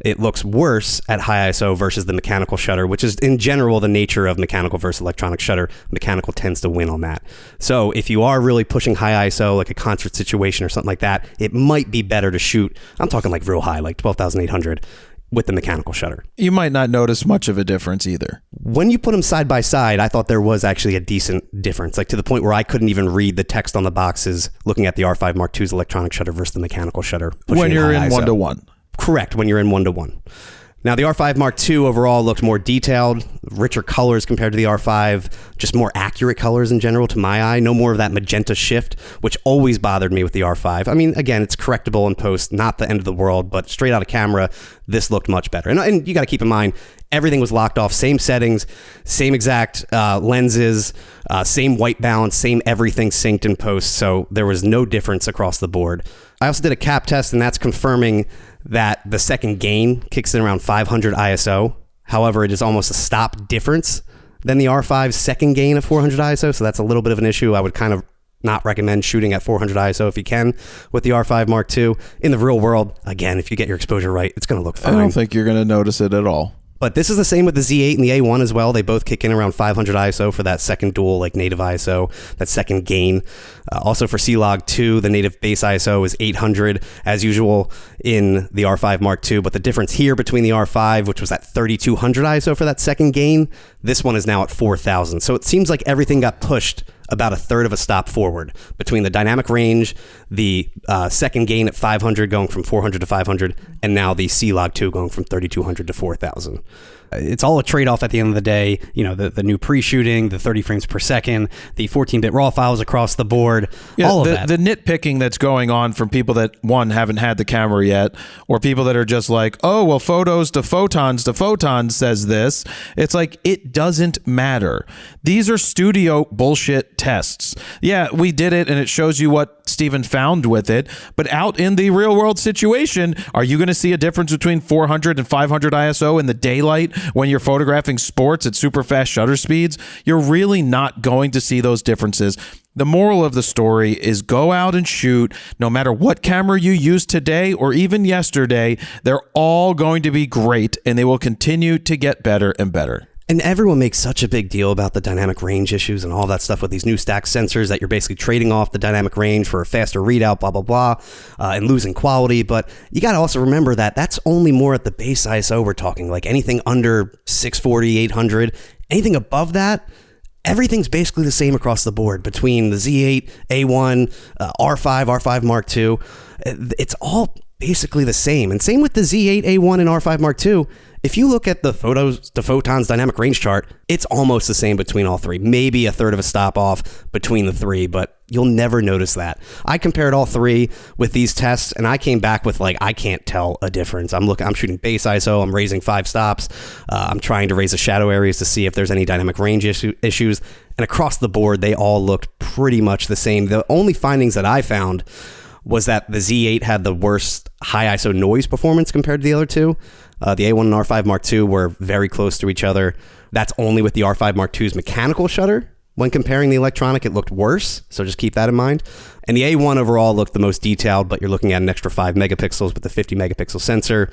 C: It looks worse at high ISO versus the mechanical shutter, which is in general the nature of mechanical versus electronic shutter. Mechanical tends to win on that. So if you are really pushing high ISO, like a concert situation or something like that, it might be better to shoot, I'm talking like real high, like 12,800 with the mechanical shutter.
B: You might not notice much of a difference either.
C: When you put them side by side, I thought there was actually a decent difference, like to the point where I couldn't even read the text on the boxes looking at the R5 Mark II's electronic shutter versus the mechanical shutter.
B: When you're in 1:1.
C: Correct, when you're in 1:1. Now, the R5 Mark II overall looked more detailed, richer colors compared to the R5, just more accurate colors in general to my eye. No more of that magenta shift, which always bothered me with the R5. I mean, again, it's correctable in post, not the end of the world, but straight out of camera, this looked much better. And you got to keep in mind, everything was locked off, same settings, same exact lenses, same white balance, same everything synced in post, so there was no difference across the board. I also did a cap test, and that's confirming that the second gain kicks in around 500 ISO. However, it is almost a stop difference than the R5's second gain of 400 ISO, so that's a little bit of an issue. I would kind of not recommend shooting at 400 ISO if you can with the R5 Mark II. In the real world, again, if you get your exposure right, it's going to look fine.
B: I don't think you're going to notice it at all.
C: But this is the same with the Z8 and the A1 as well. They both kick in around 500 ISO for that second dual, like native ISO, that second gain. Also for C-Log 2, the native base ISO is 800 as usual in the R5 Mark II. But the difference here between the R5, which was at 3200 ISO for that second gain, this one is now at 4000. So it seems like everything got pushed about a third of a stop forward between the dynamic range, the second gain at 500 going from 400 to 500, and now the C-Log 2 going from 3200 to 4000. It's all a trade-off at the end of the day. You know, the new pre-shooting, the 30 frames per second, the 14-bit RAW files across the board, all of that.
B: The nitpicking that's going on from people that, one, haven't had the camera yet, or people that are just like, oh, well, photos to photons says this. It's like, it doesn't matter. These are studio bullshit tests. Yeah, we did it and it shows you what Steven found with it, but out in the real world situation, are you going to see a difference between 400 and 500 ISO in the daylight when you're photographing sports at super fast shutter speeds? You're really not going to see those differences. The moral of the story is go out and shoot. No matter what camera you use today or even yesterday, they're all going to be great and they will continue to get better and better.
C: And everyone makes such a big deal about the dynamic range issues and all that stuff with these new stack sensors that you're basically trading off the dynamic range for a faster readout, blah, blah, blah, and losing quality. But you got to also remember that that's only more at the base ISO we're talking. Like anything under 640, 800, anything above that, everything's basically the same across the board between the Z8, A1, R5, R5 Mark II. It's all basically the same. And same with the Z8, A1, and R5 Mark II. If you look at the Photon's dynamic range chart, it's almost the same between all three. Maybe a third of a stop off between the three, but you'll never notice that. I compared all three with these tests, and I came back with I can't tell a difference. I'm shooting base ISO. I'm raising 5 stops. I'm trying to raise the shadow areas to see if there's any dynamic range issues. And across the board, they all looked pretty much the same. The only findings that I found was that the Z8 had the worst high ISO noise performance compared to the other two. The A1 and R5 Mark II were very close to each other. That's only with the R5 Mark II's mechanical shutter. When comparing the electronic, it looked worse, so just keep that in mind. And the A1 overall looked the most detailed, but you're looking at an extra 5 megapixels with the 50 megapixel sensor.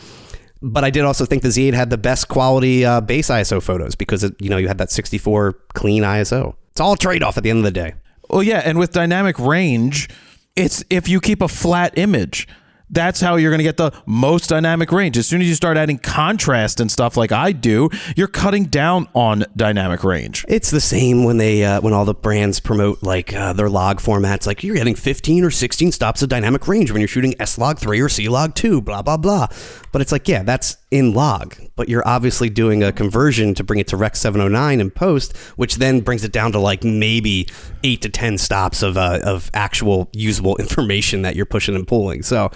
C: But I did also think the Z8 had the best quality base ISO photos because you had that 64 clean ISO. It's all a trade-off at the end of the day.
B: Well, yeah, and with dynamic range, it's if you keep a flat image. That's how you're going to get the most dynamic range. As soon as you start adding contrast and stuff like I do, you're cutting down on dynamic range.
C: It's the same when they when all the brands promote their log formats. Like you're getting 15 or 16 stops of dynamic range when you're shooting S-Log3 or C-Log2, blah, blah, blah. But it's yeah, that's in log. But you're obviously doing a conversion to bring it to Rec 709 in post, which then brings it down to maybe 8 to 10 stops of actual usable information that you're pushing and pulling. So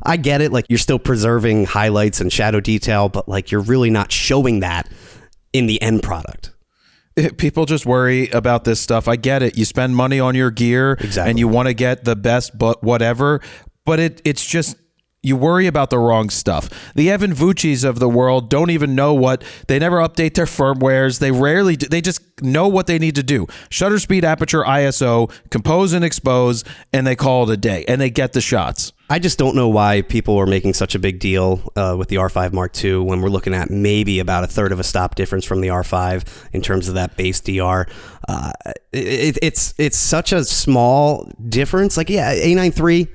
C: I get it. You're still preserving highlights and shadow detail, but you're really not showing that in the end product.
B: People just worry about this stuff. I get it. You spend money on your gear
C: exactly,
B: and you want to get the best, but whatever. But it's just, you worry about the wrong stuff. The Evan Vucci's of the world don't even know they never update their firmwares. They rarely do. They just know what they need to do. Shutter speed, aperture, ISO, compose and expose, and they call it a day, and they get the shots.
C: I just don't know why people are making such a big deal with the R5 Mark II when we're looking at maybe about a third of a stop difference from the R5 in terms of that base DR. It's such a small difference. A9 III,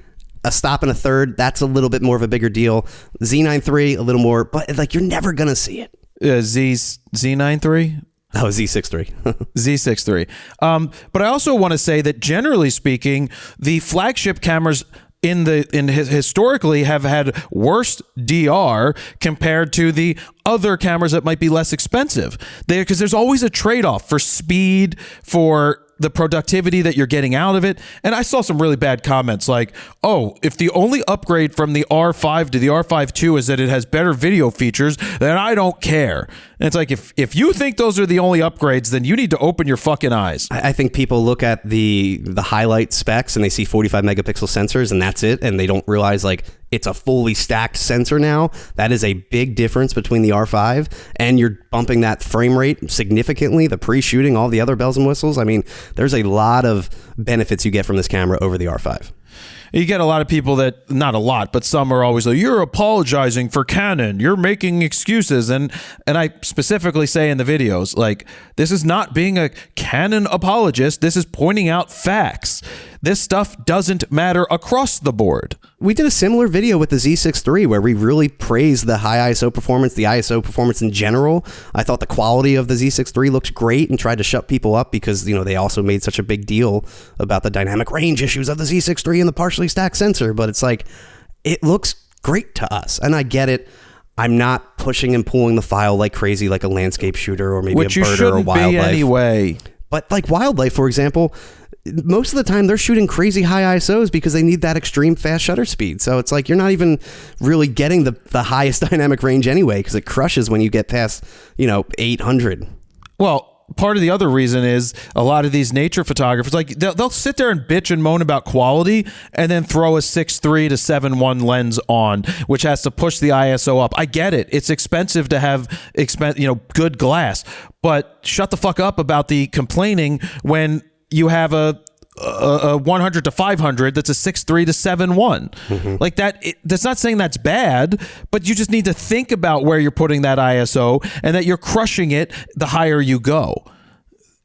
C: a stop and a third, that's a little bit more of a bigger deal. Z9 III, a little more, but you're never going to see it.
B: Z9 III?
C: Oh, Z6 III.
B: Z6 III. But I also want to say that generally speaking, the flagship cameras historically have had worse DR compared to the other cameras that might be less expensive. Because there's always a trade-off for speed, for the productivity that you're getting out of it. And I saw some really bad comments if the only upgrade from the R5 to the R5 II is that it has better video features, then I don't care. And it's if you think those are the only upgrades, then you need to open your fucking eyes.
C: I think people look at the highlight specs and they see 45 megapixel sensors and that's it. And they don't realize it's a fully stacked sensor now. That is a big difference between the R5 and you're bumping that frame rate significantly, the pre-shooting, all the other bells and whistles. I mean, there's a lot of benefits you get from this camera over the R5.
B: You get a lot of people that, not a lot, but some are always you're apologizing for Canon. You're making excuses. And I specifically say in the videos, this is not being a Canon apologist. This is pointing out facts. This stuff doesn't matter across the board.
C: We did a similar video with the Z6 III where we really praised the high ISO performance, the ISO performance in general. I thought the quality of the Z6 III looked great and tried to shut people up because, they also made such a big deal about the dynamic range issues of the Z6 III and the partially stacked sensor. But it's it looks great to us. And I get it. I'm not pushing and pulling the file like crazy like a landscape shooter or maybe
B: which
C: a birder or wildlife.
B: Which you shouldn't be anyway.
C: But wildlife, for example, most of the time they're shooting crazy high ISOs because they need that extreme fast shutter speed. So it's you're not even really getting the highest dynamic range anyway because it crushes when you get past, 800.
B: Well, part of the other reason is a lot of these nature photographers, like they'll sit there and bitch and moan about quality and then throw a 6.3 to 7.1 lens on, which has to push the ISO up. I get it. It's expensive to have good glass, but shut the fuck up about the complaining when you have a 100 to 500 that's a 6.3 to 7.1 like that. That's not saying that's bad, but you just need to think about where you're putting that ISO and that you're crushing it the higher you go,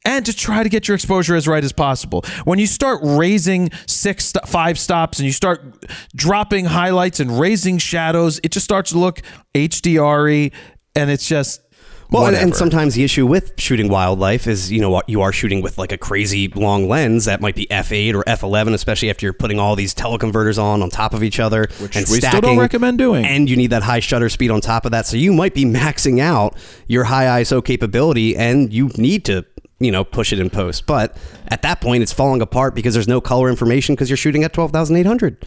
B: and to try to get your exposure as right as possible. When you start raising 5 stops and you start dropping highlights and raising shadows, it just starts to look HDR-y, and it's just
C: well, and sometimes the issue with shooting wildlife is, you are shooting with like a crazy long lens that might be f8 or f11, especially after you're putting all these teleconverters on top of each other,
B: which
C: and
B: we
C: stacking,
B: still don't recommend doing.
C: And you need that high shutter speed on top of that, so you might be maxing out your high ISO capability, and you need to push it in post. But at that point, it's falling apart because there's no color information because you're shooting at 12,800.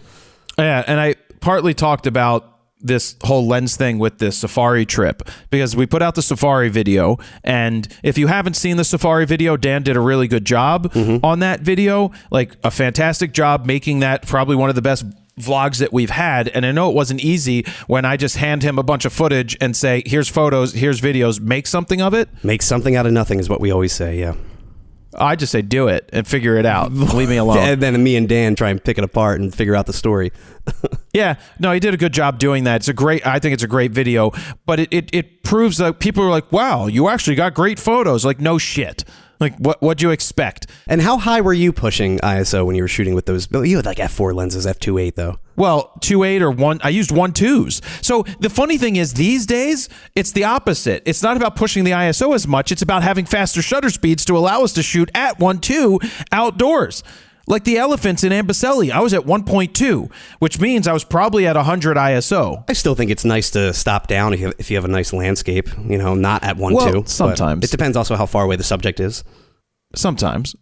B: Yeah, and I partly talked about this whole lens thing with this safari trip because we put out the safari video, and if you haven't seen the safari video, Dan did a really good job on that video, like a fantastic job making that probably one of the best vlogs that we've had. And I know it wasn't easy when I just hand him a bunch of footage and say, here's photos, here's videos, make something of it.
C: Make something out of nothing is what we always say. Yeah,
B: I just say do it and figure it out. Leave me alone.
C: And then me and Dan try and pick it apart and figure out the story.
B: Yeah, no, he did a good job doing that. I think it's a great video, but it proves that people are like, wow, you actually got great photos. Like, no shit. Like, what'd you expect?
C: And how high were you pushing ISO when you were shooting with those? You had like f4 lenses, f2.8 though.
B: Well, 2.8 or 1. I used 1.2s. So the funny thing is, these days it's the opposite. It's not about pushing the ISO as much. It's about having faster shutter speeds to allow us to shoot at 1.2 outdoors. Like the elephants in Ambaselli, I was at 1.2, which means I was probably at 100 ISO.
C: I still think it's nice to stop down if you have a nice landscape, not at 1.2.
B: Well, sometimes.
C: It depends also how far away the subject is.
B: Sometimes.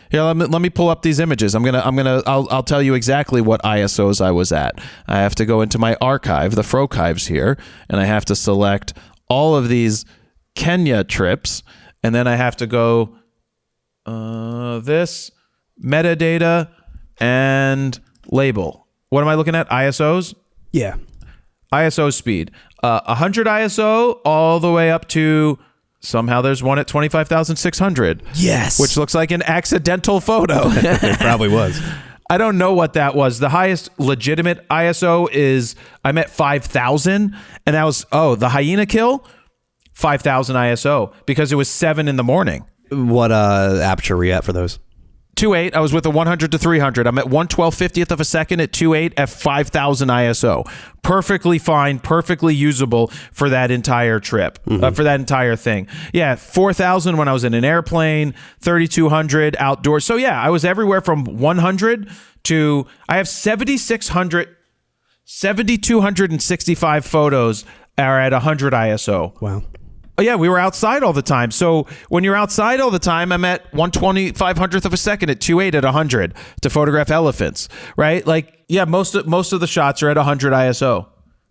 B: Here, let me pull up these images. I'll tell you exactly what ISOs I was at. I have to go into my archive, the Frochives here, and I have to select all of these Kenya trips, and then I have to go this metadata and label. What am I looking at? ISOs?
C: Yeah.
B: ISO speed. 100 ISO all the way up to, somehow there's one at 25,600.
C: Yes.
B: Which looks like an accidental photo.
C: It probably was.
B: I don't know what that was. The highest legitimate ISO is, I'm at 5,000, and that was, the hyena kill, 5,000 ISO, because it was 7 in the morning.
C: What aperture were you at for those?
B: 2.8. I was with a 100 to 300. I'm at 1/1250th of a second at 2.8 at 5,000 ISO. Perfectly fine, perfectly usable for that entire trip, for that entire thing. Yeah, 4,000 when I was in an airplane, 3,200 outdoors. So yeah, I was everywhere from 100 to, I have 7,265 photos are at 100 ISO.
C: Wow.
B: Oh, yeah, we were outside all the time. So when you're outside all the time, I'm at 1/2500th of a second at 2.8 at 100 to photograph elephants, right? Like, yeah, most of the shots are at 100 ISO,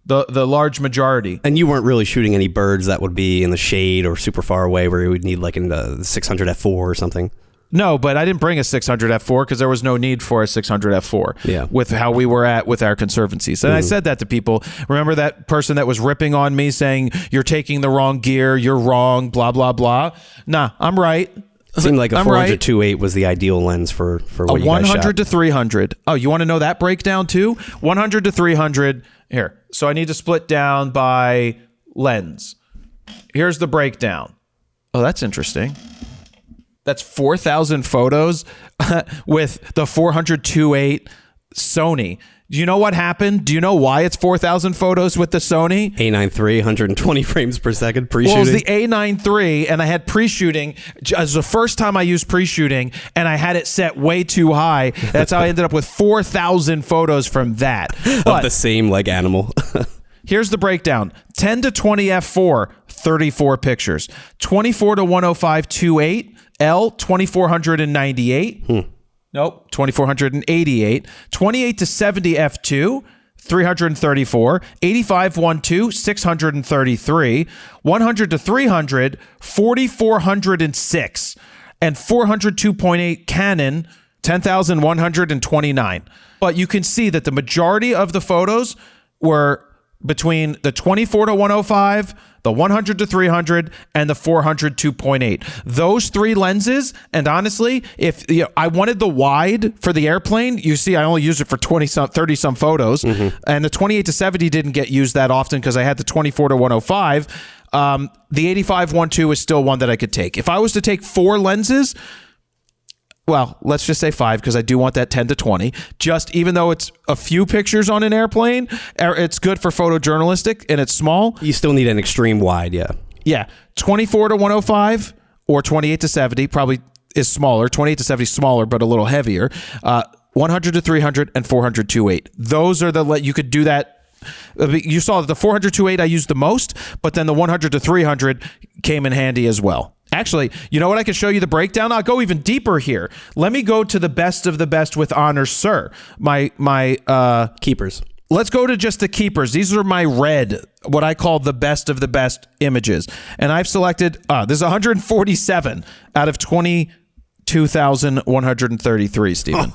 B: the large majority.
C: And you weren't really shooting any birds that would be in the shade or super far away where you would need like in the 600 f4 or something.
B: No, but I didn't bring a 600 f4 because there was no need for a 600 f4 with how we were at with our conservancies. And I said that to people. Remember that person that was ripping on me saying, you're taking the wrong gear, you're wrong, blah, blah, blah. Nah, I'm right.
C: It seemed like a 400 2.8 was the ideal lens for what you guys shot.
B: 100 to 300. Oh, you want to know that breakdown too? 100 to 300. Here. So I need to split down by lens. Here's the breakdown. Oh, that's interesting. That's 4,000 photos with the 400 2.8 Sony. Do you know what happened? Do you know why it's 4,000 photos with the Sony?
C: A9 III, 120 frames per second pre-shooting.
B: Well, it was the A9 III, and I had pre-shooting. It was the first time I used pre-shooting, and I had it set way too high. That's how I ended up with 4,000 photos from that.
C: Of the same like animal.
B: Here's the breakdown. 10 to 20 f4, 34 pictures. 24 to 105 2.8. L, 2,498. Nope, 2,488. 28 to 70 f2, 334, 8512, 633, 100 to 300, 4406, and 402.8 Canon, 10,129. But you can see that the majority of the photos were between the 24 to 105, the 100 to 300, and the 400 2.8. Those three lenses, and honestly, if I wanted the wide for the airplane, you see I only used it for 30 some photos, and the 28 to 70 didn't get used that often because I had the 24 to 105. The 8512 is still one that I could take. If I was to take 4 lenses, well, let's just say 5 because I do want that 10 to 20. Just even though it's a few pictures on an airplane, it's good for photojournalistic and it's small.
C: You still need an extreme wide, yeah.
B: Yeah, 24 to 105 or 28 to 70 probably is smaller. 28 to 70 is smaller but a little heavier. 100 to 300 and 400 2.8. Those are you could do that. You saw the 400 2.8 I used the most, but then the 100 to 300 came in handy as well. Actually, you know what? I can show you the breakdown. I'll go even deeper here. Let me go to the best of the best with honors, sir. My
C: keepers.
B: Let's go to just the keepers. These are my red, what I call the best of the best images. And I've selected, there's 147 out of 22,133, Stephen.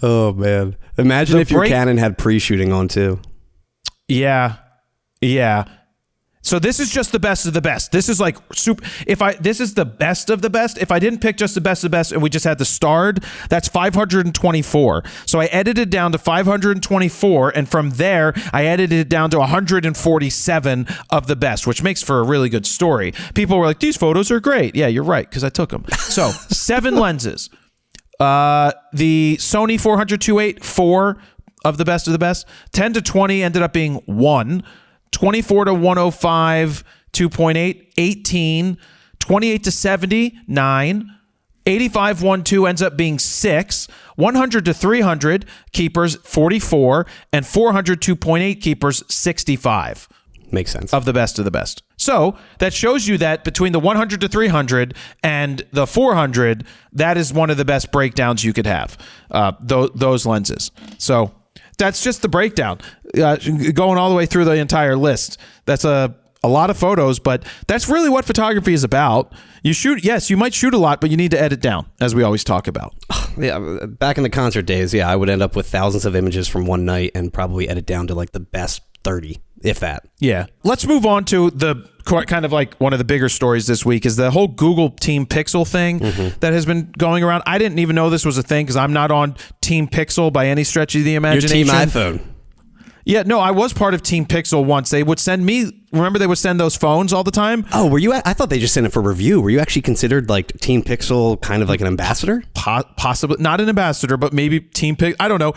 C: Oh, man. Imagine if your Canon had pre-shooting on, too.
B: Yeah. So this is just the best of the best. This is like super. This is the best of the best. If I didn't pick just the best of the best and we just had the starred, that's 524. So I edited down to 524, and from there I edited it down to 147 of the best, which makes for a really good story. People were like, "These photos are great." Yeah, you're right because I took them. So 7 lenses. The Sony 400 2.8, 4 of the best. 10 to 20 ended up being 1. 24 to 105, 2.8, 18, 28 to 70, 9, 8512 ends up being 6, 100 to 300 keepers, 44, and 400 2.8 keepers, 65.
C: Makes sense.
B: Of the best of the best. So that shows you that between the 100 to 300 and the 400, that is one of the best breakdowns you could have, those lenses. So that's just the breakdown. Going all the way through the entire list. That's a lot of photos, but that's really what photography is about. You might shoot a lot, but you need to edit down, as we always talk about.
C: Yeah, back in the concert days, I would end up with thousands of images from one night and probably edit down to like the best 30, if that.
B: Yeah. Let's move on to the kind of like one of the bigger stories this week is the whole Google Team Pixel thing that has been going around. I didn't even know this was a thing because I'm not on Team Pixel by any stretch of the imagination.
C: Your Team iPhone.
B: Yeah, no, I was part of Team Pixel once. They would send me, remember they would send those phones all the time?
C: Oh, were you? I thought they just sent it for review. Were you actually considered like Team Pixel kind of like an ambassador?
B: Possibly, not an ambassador, but maybe Team Pixel. I don't know.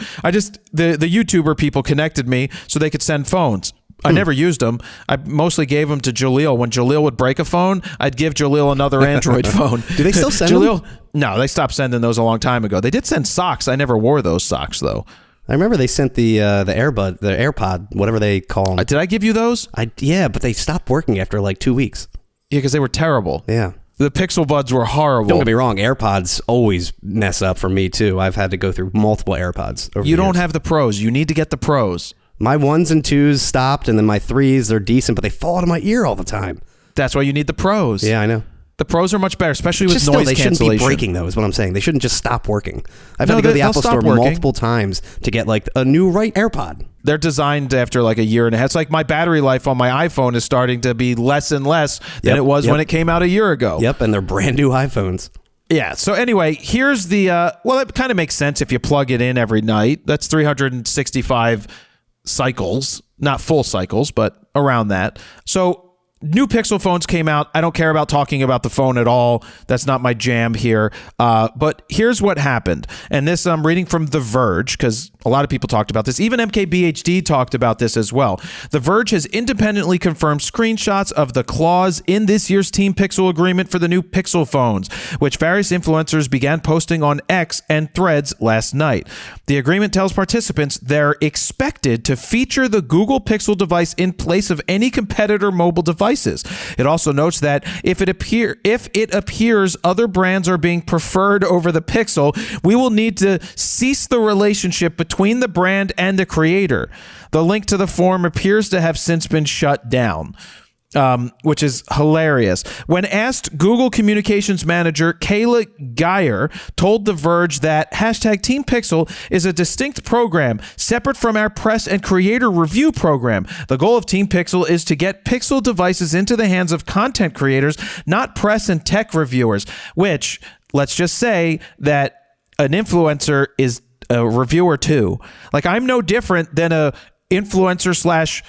B: The YouTuber people connected me so they could send phones. I never used them. I mostly gave them to Jaleel. When Jaleel would break a phone, I'd give Jaleel another Android phone.
C: Do they still send them?
B: No, they stopped sending those a long time ago. They did send socks. I never wore those socks, though.
C: I remember they sent the AirPod, whatever they call them.
B: Did I give you those?
C: Yeah, but they stopped working after like 2 weeks.
B: Yeah, because they were terrible.
C: Yeah.
B: The Pixel Buds were horrible.
C: Don't get me wrong, AirPods always mess up for me, too. I've had to go through multiple AirPods over the years.
B: You don't have the pros. You need to get the pros.
C: My 1s and 2s stopped, and then my 3s, they're decent, but they fall out of my ear all the time.
B: That's why you need the pros.
C: Yeah, I know.
B: The pros are much better, especially with noise
C: they
B: cancellation.
C: They shouldn't be breaking, though, is what I'm saying. They shouldn't just stop working. I've had to go to the Apple Store multiple times to get like a new right AirPod.
B: They're designed after like a year and a half. It's like my battery life on my iPhone is starting to be less and less than it was when it came out a year ago.
C: Yep, and they're brand new iPhones.
B: Yeah, so anyway, here's the, well, it kind of makes sense if you plug it in every night. That's 365 cycles, not full cycles, but around that. So new Pixel phones came out. I don't care about talking about the phone at all. That's not my jam here. But here's what happened. And this I'm reading from The Verge because a lot of people talked about this. Even MKBHD talked about this as well. The Verge has independently confirmed screenshots of the clause in this year's Team Pixel agreement for the new Pixel phones, which various influencers began posting on X and Threads last night. The agreement tells participants they're expected to feature the Google Pixel device in place of any competitor mobile device devices. It also notes that if it appears other brands are being preferred over the Pixel, we will need to cease the relationship between the brand and the creator. The link to the forum appears to have since been shut down. Which is hilarious. When asked, Google Communications Manager Kayla Geyer told The Verge that hashtag Team Pixel is a distinct program separate from our press and creator review program. The goal of Team Pixel is to get Pixel devices into the hands of content creators, not press and tech reviewers, which, let's just say that an influencer is a reviewer too. Like, I'm no different than a influencer slash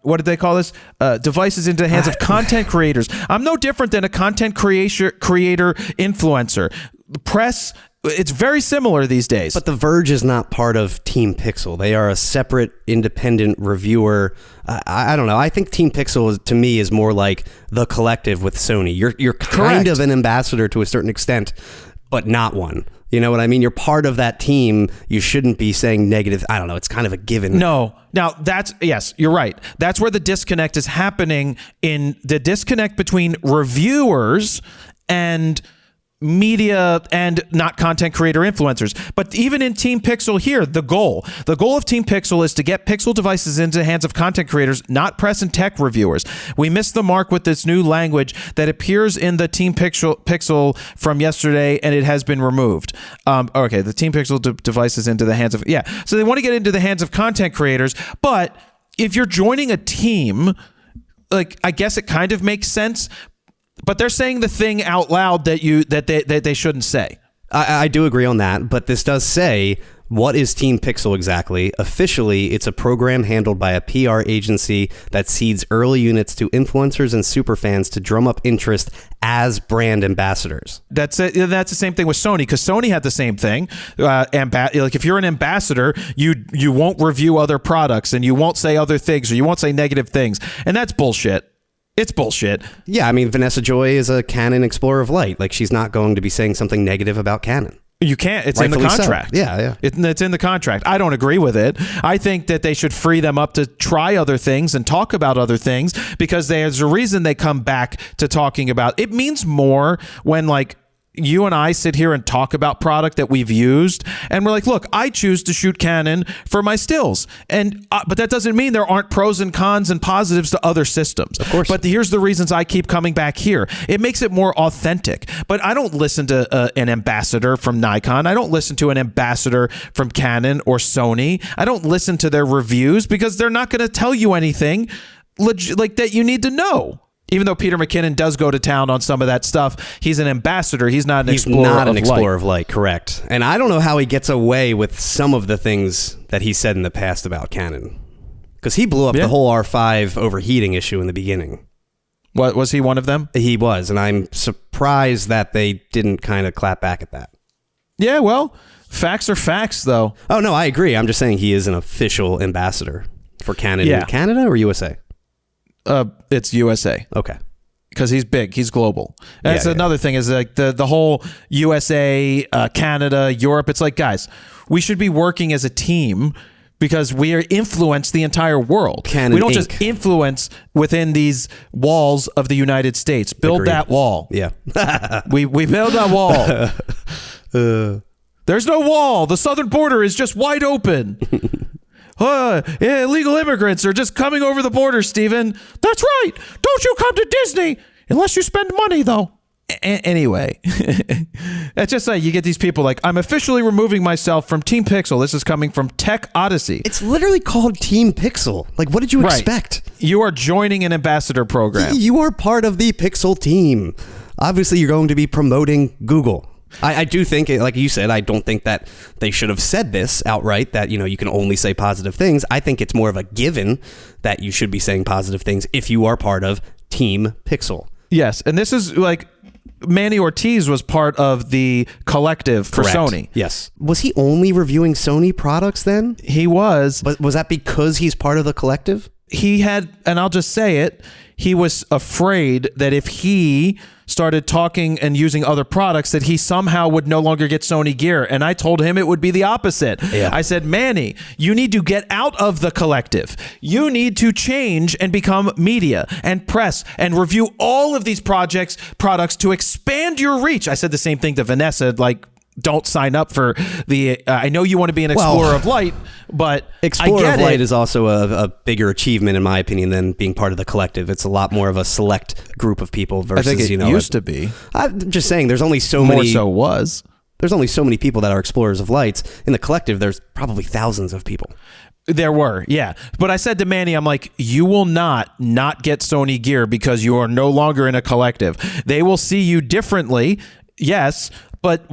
B: what did they call this? Devices into the hands of content creators. I'm no different than a content creator influencer. Press, it's very similar these days.
C: But The Verge is not part of Team Pixel. They are a separate independent reviewer. I don't know. I think Team Pixel to me is more like the collective with Sony. You're kind
B: Correct.
C: of an ambassador to a certain extent, but not one. You know what I mean? You're part of that team. You shouldn't be saying negative. I don't know. It's kind of a given.
B: No. Now, yes, you're right. That's where the disconnect is happening, in the disconnect between reviewers and media and not content creator influencers. But even in Team Pixel here, the goal of Team Pixel is to get Pixel devices into the hands of content creators, not press and tech reviewers. We missed the mark with this new language that appears in the Team Pixel from yesterday, and it has been removed. Okay, the Team Pixel devices into the hands of, so they want to get into the hands of content creators, but if you're joining a team, like, I guess it kind of makes sense. But they're saying the thing out loud that they shouldn't say.
C: I do agree on that, but this does say, what is Team Pixel exactly? Officially, it's a program handled by a PR agency that seeds early units to influencers and superfans to drum up interest as brand ambassadors.
B: That's it. That's the same thing with Sony, because Sony had the same thing. Like, if you're an ambassador, you won't review other products, and you won't say other things, or you won't say negative things, and that's bullshit. It's bullshit.
C: Yeah, I mean, Vanessa Joy is a Canon Explorer of Light. Like, she's not going to be saying something negative about Canon.
B: You can't. It's
C: Rightfully
B: in the contract.
C: So. Yeah.
B: It's in the contract. I don't agree with it. I think that they should free them up to try other things and talk about other things, because there's a reason they come back to talking about. It means more when, like, you and I sit here and talk about product that we've used, and we're like, look, I choose to shoot Canon for my stills, and but that doesn't mean there aren't pros and cons and positives to other systems.
C: Of course.
B: But here's the reasons I keep coming back here. It makes it more authentic. But I don't listen to an ambassador from Nikon. I don't listen to an ambassador from Canon or Sony. I don't listen to their reviews, because they're not going to tell you anything like that you need to know. Even though Peter McKinnon does go to town on some of that stuff, he's an ambassador. He's not an explorer.
C: He's not an
B: of
C: explorer
B: light.
C: of light, correct. And I don't know how he gets away with some of the things that he said in the past about Canon, because he blew up the whole R5 overheating issue in the beginning.
B: What, was he one of them?
C: He was, and I'm surprised that they didn't kind of clap back at that.
B: Yeah, well, facts are facts, though.
C: Oh, no, I agree. I'm just saying he is an official ambassador for Canon in Canada or USA?
B: It's USA.
C: Okay.
B: Because he's big, he's global. And that's another thing, is like the whole USA, Canada, Europe. It's like, guys, we should be working as a team, because we are influence the entire world.
C: Canon
B: we don't
C: Inc.
B: just influence within these walls of the United States. Build
C: Agreed.
B: that wall.
C: Yeah.
B: we build that wall. There's no wall. The southern border is just wide open. Illegal immigrants are just coming over the border, Steven. That's right. Don't you come to Disney unless you spend money, though. Anyway, that's just like, you get these people like, I'm officially removing myself from Team Pixel. This is coming from Tech Odyssey.
C: It's literally called Team Pixel. Like, what did you expect?
B: You are joining an ambassador program.
C: You are part of the Pixel team. Obviously, you're going to be promoting Google. I do think, like you said, I don't think that they should have said this outright, that, you can only say positive things. I think it's more of a given that you should be saying positive things if you are part of Team Pixel.
B: Yes, and this is like, Manny Ortiz was part of the collective for
C: Correct.
B: Sony.
C: Yes. Was he only reviewing Sony products then?
B: He was.
C: But was that because he's part of the collective?
B: He had, and I'll just say it, he was afraid that if he started talking and using other products that he somehow would no longer get Sony gear. And I told him it would be the opposite.
C: Yeah.
B: I said, Manny, you need to get out of the collective. You need to change and become media and press and review all of these products to expand your reach. I said the same thing to Vanessa, like, don't sign up for the I know you want to be an explorer of light, but
C: Explorer of Light is also a bigger achievement, in my opinion, than being part of the collective. It's a lot more of a select group of people versus,
B: I think it used to be.
C: I'm just saying, there's only so
B: More
C: many.
B: so was.
C: There's only so many people that are explorers of lights. In the collective, there's probably thousands of people.
B: There were, yeah. But I said to Manny, I'm like, you will not get Sony gear because you are no longer in a collective. They will see you differently, yes. But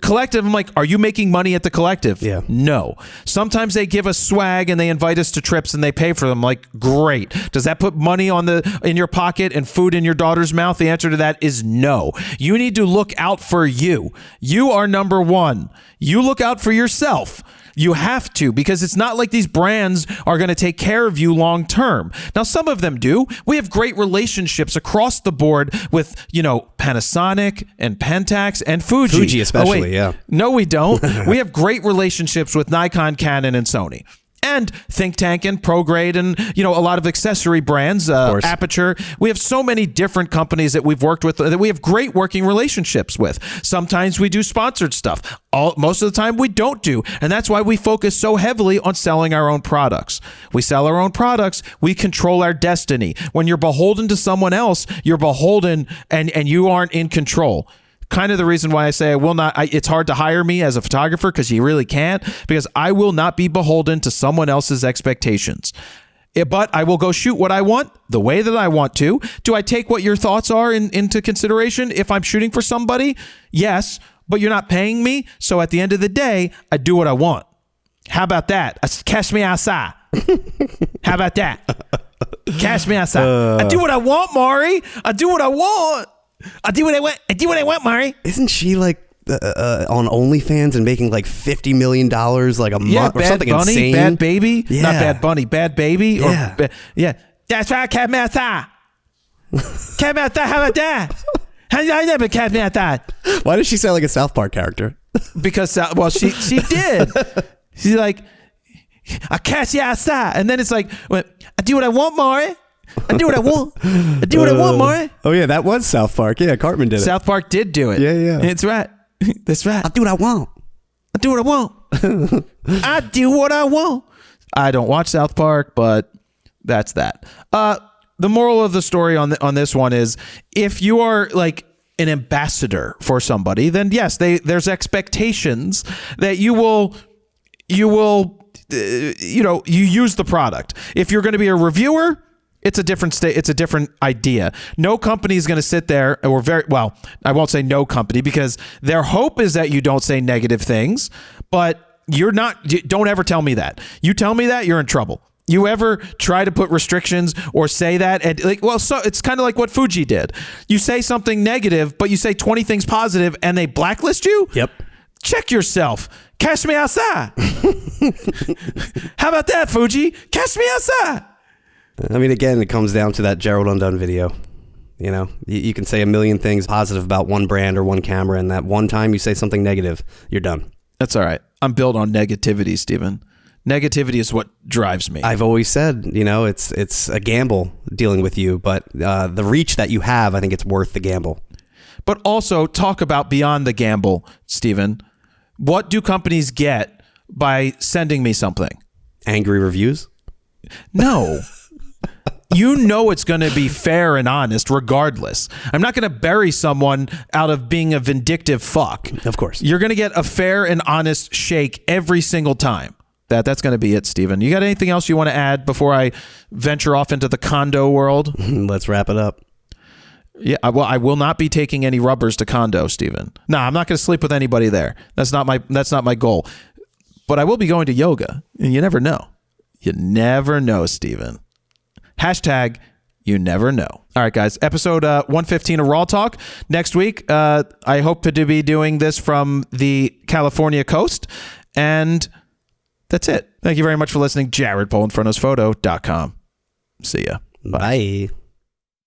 B: collective, I'm like, are you making money at the collective?
C: Yeah.
B: No. Sometimes they give us swag and they invite us to trips and they pay for them. I'm like, great. Does that put money in your pocket and food in your daughter's mouth? The answer to that is no. You need to look out for you. You are number one. You look out for yourself. You have to, because it's not like these brands are going to take care of you long term. Now, some of them do. We have great relationships across the board with, Panasonic and Pentax and Fuji.
C: Fuji especially,
B: wait.
C: yeah.
B: No, we don't. We have great relationships with Nikon, Canon, and Sony. And Think Tank and ProGrade and, a lot of accessory brands, Aperture. We have so many different companies that we've worked with that we have great working relationships with. Sometimes we do sponsored stuff. Most of the time we don't do. And that's why we focus so heavily on selling our own products. We sell our own products. We control our destiny. When you're beholden to someone else, you're beholden and you aren't in control. Kind of the reason why I say I will not, it's hard to hire me as a photographer because you really can't, because I will not be beholden to someone else's expectations. But I will go shoot what I want the way that I want to. Do I take what your thoughts are into consideration if I'm shooting for somebody? Yes, but you're not paying me. So at the end of the day, I do what I want. How about that? Catch me outside. How about that? Catch me outside. I do what I want, Maury. I do what I want. I do what I want, Mari.
C: Isn't she like on OnlyFans and making like $50 million like a month or something
B: Bunny,
C: insane?
B: Bad Baby?
C: Yeah.
B: Not Bad Bunny, Bad Baby?
C: Yeah.
B: Yeah. That's right, Cat Me Outside. Cat Me Outside, how about that? How you never Cat Me Outside?
C: Why does she sound like a South Park character?
B: Because, she did. She's like, I catch you outside. And then it's like, I do what I want, Mari. I do what I want. I do what I want, Maury.
C: Oh, yeah, that was South Park. Yeah, Cartman did it.
B: South Park did do it.
C: Yeah.
B: It's right. That's right.
C: I do what I want.
B: I do what I want. I do what I want. I don't watch South Park, but that's that. The moral of the story on this one is, if you are like an ambassador for somebody, then yes, there's expectations that you use the product. If you're going to be a reviewer, it's a different it's a different idea. No company is going to sit there, or I won't say no company, because their hope is that you don't say negative things, but don't ever tell me that. You tell me that, you're in trouble. You ever try to put restrictions or say that, and so it's kind of like what Fuji did. You say something negative, but you say 20 things positive and they blacklist you?
C: Yep.
B: Check yourself. Catch me outside. How about that, Fuji? Catch me outside.
C: I mean, again, it comes down to that Gerald Undone video. You can say a million things positive about one brand or one camera, and that one time you say something negative, you're done.
B: That's all right. I'm built on negativity, Steven. Negativity is what drives me.
C: I've always said, it's a gamble dealing with you, but the reach that you have, I think it's worth the gamble.
B: But also, talk about beyond the gamble, Steven. What do companies get by sending me something?
C: Angry reviews?
B: No. It's going to be fair and honest regardless. I'm not going to bury someone out of being a vindictive fuck.
C: Of course.
B: You're going to get a fair and honest shake every single time. That's going to be it, Steven. You got anything else you want to add before I venture off into the condo world?
C: Let's wrap it up.
B: Yeah, well, I will not be taking any rubbers to condo, Steven. No, I'm not going to sleep with anybody there. That's not my goal. But I will be going to yoga, and you never know. You never know, Steven. Hashtag you never know. All right, guys. Episode 115 of RAWtalk. Next week, I hope to be doing this from the California coast. And that's it. Thank you very much for listening. Jared, PolinFrontosphoto.com. See ya.
C: Bye.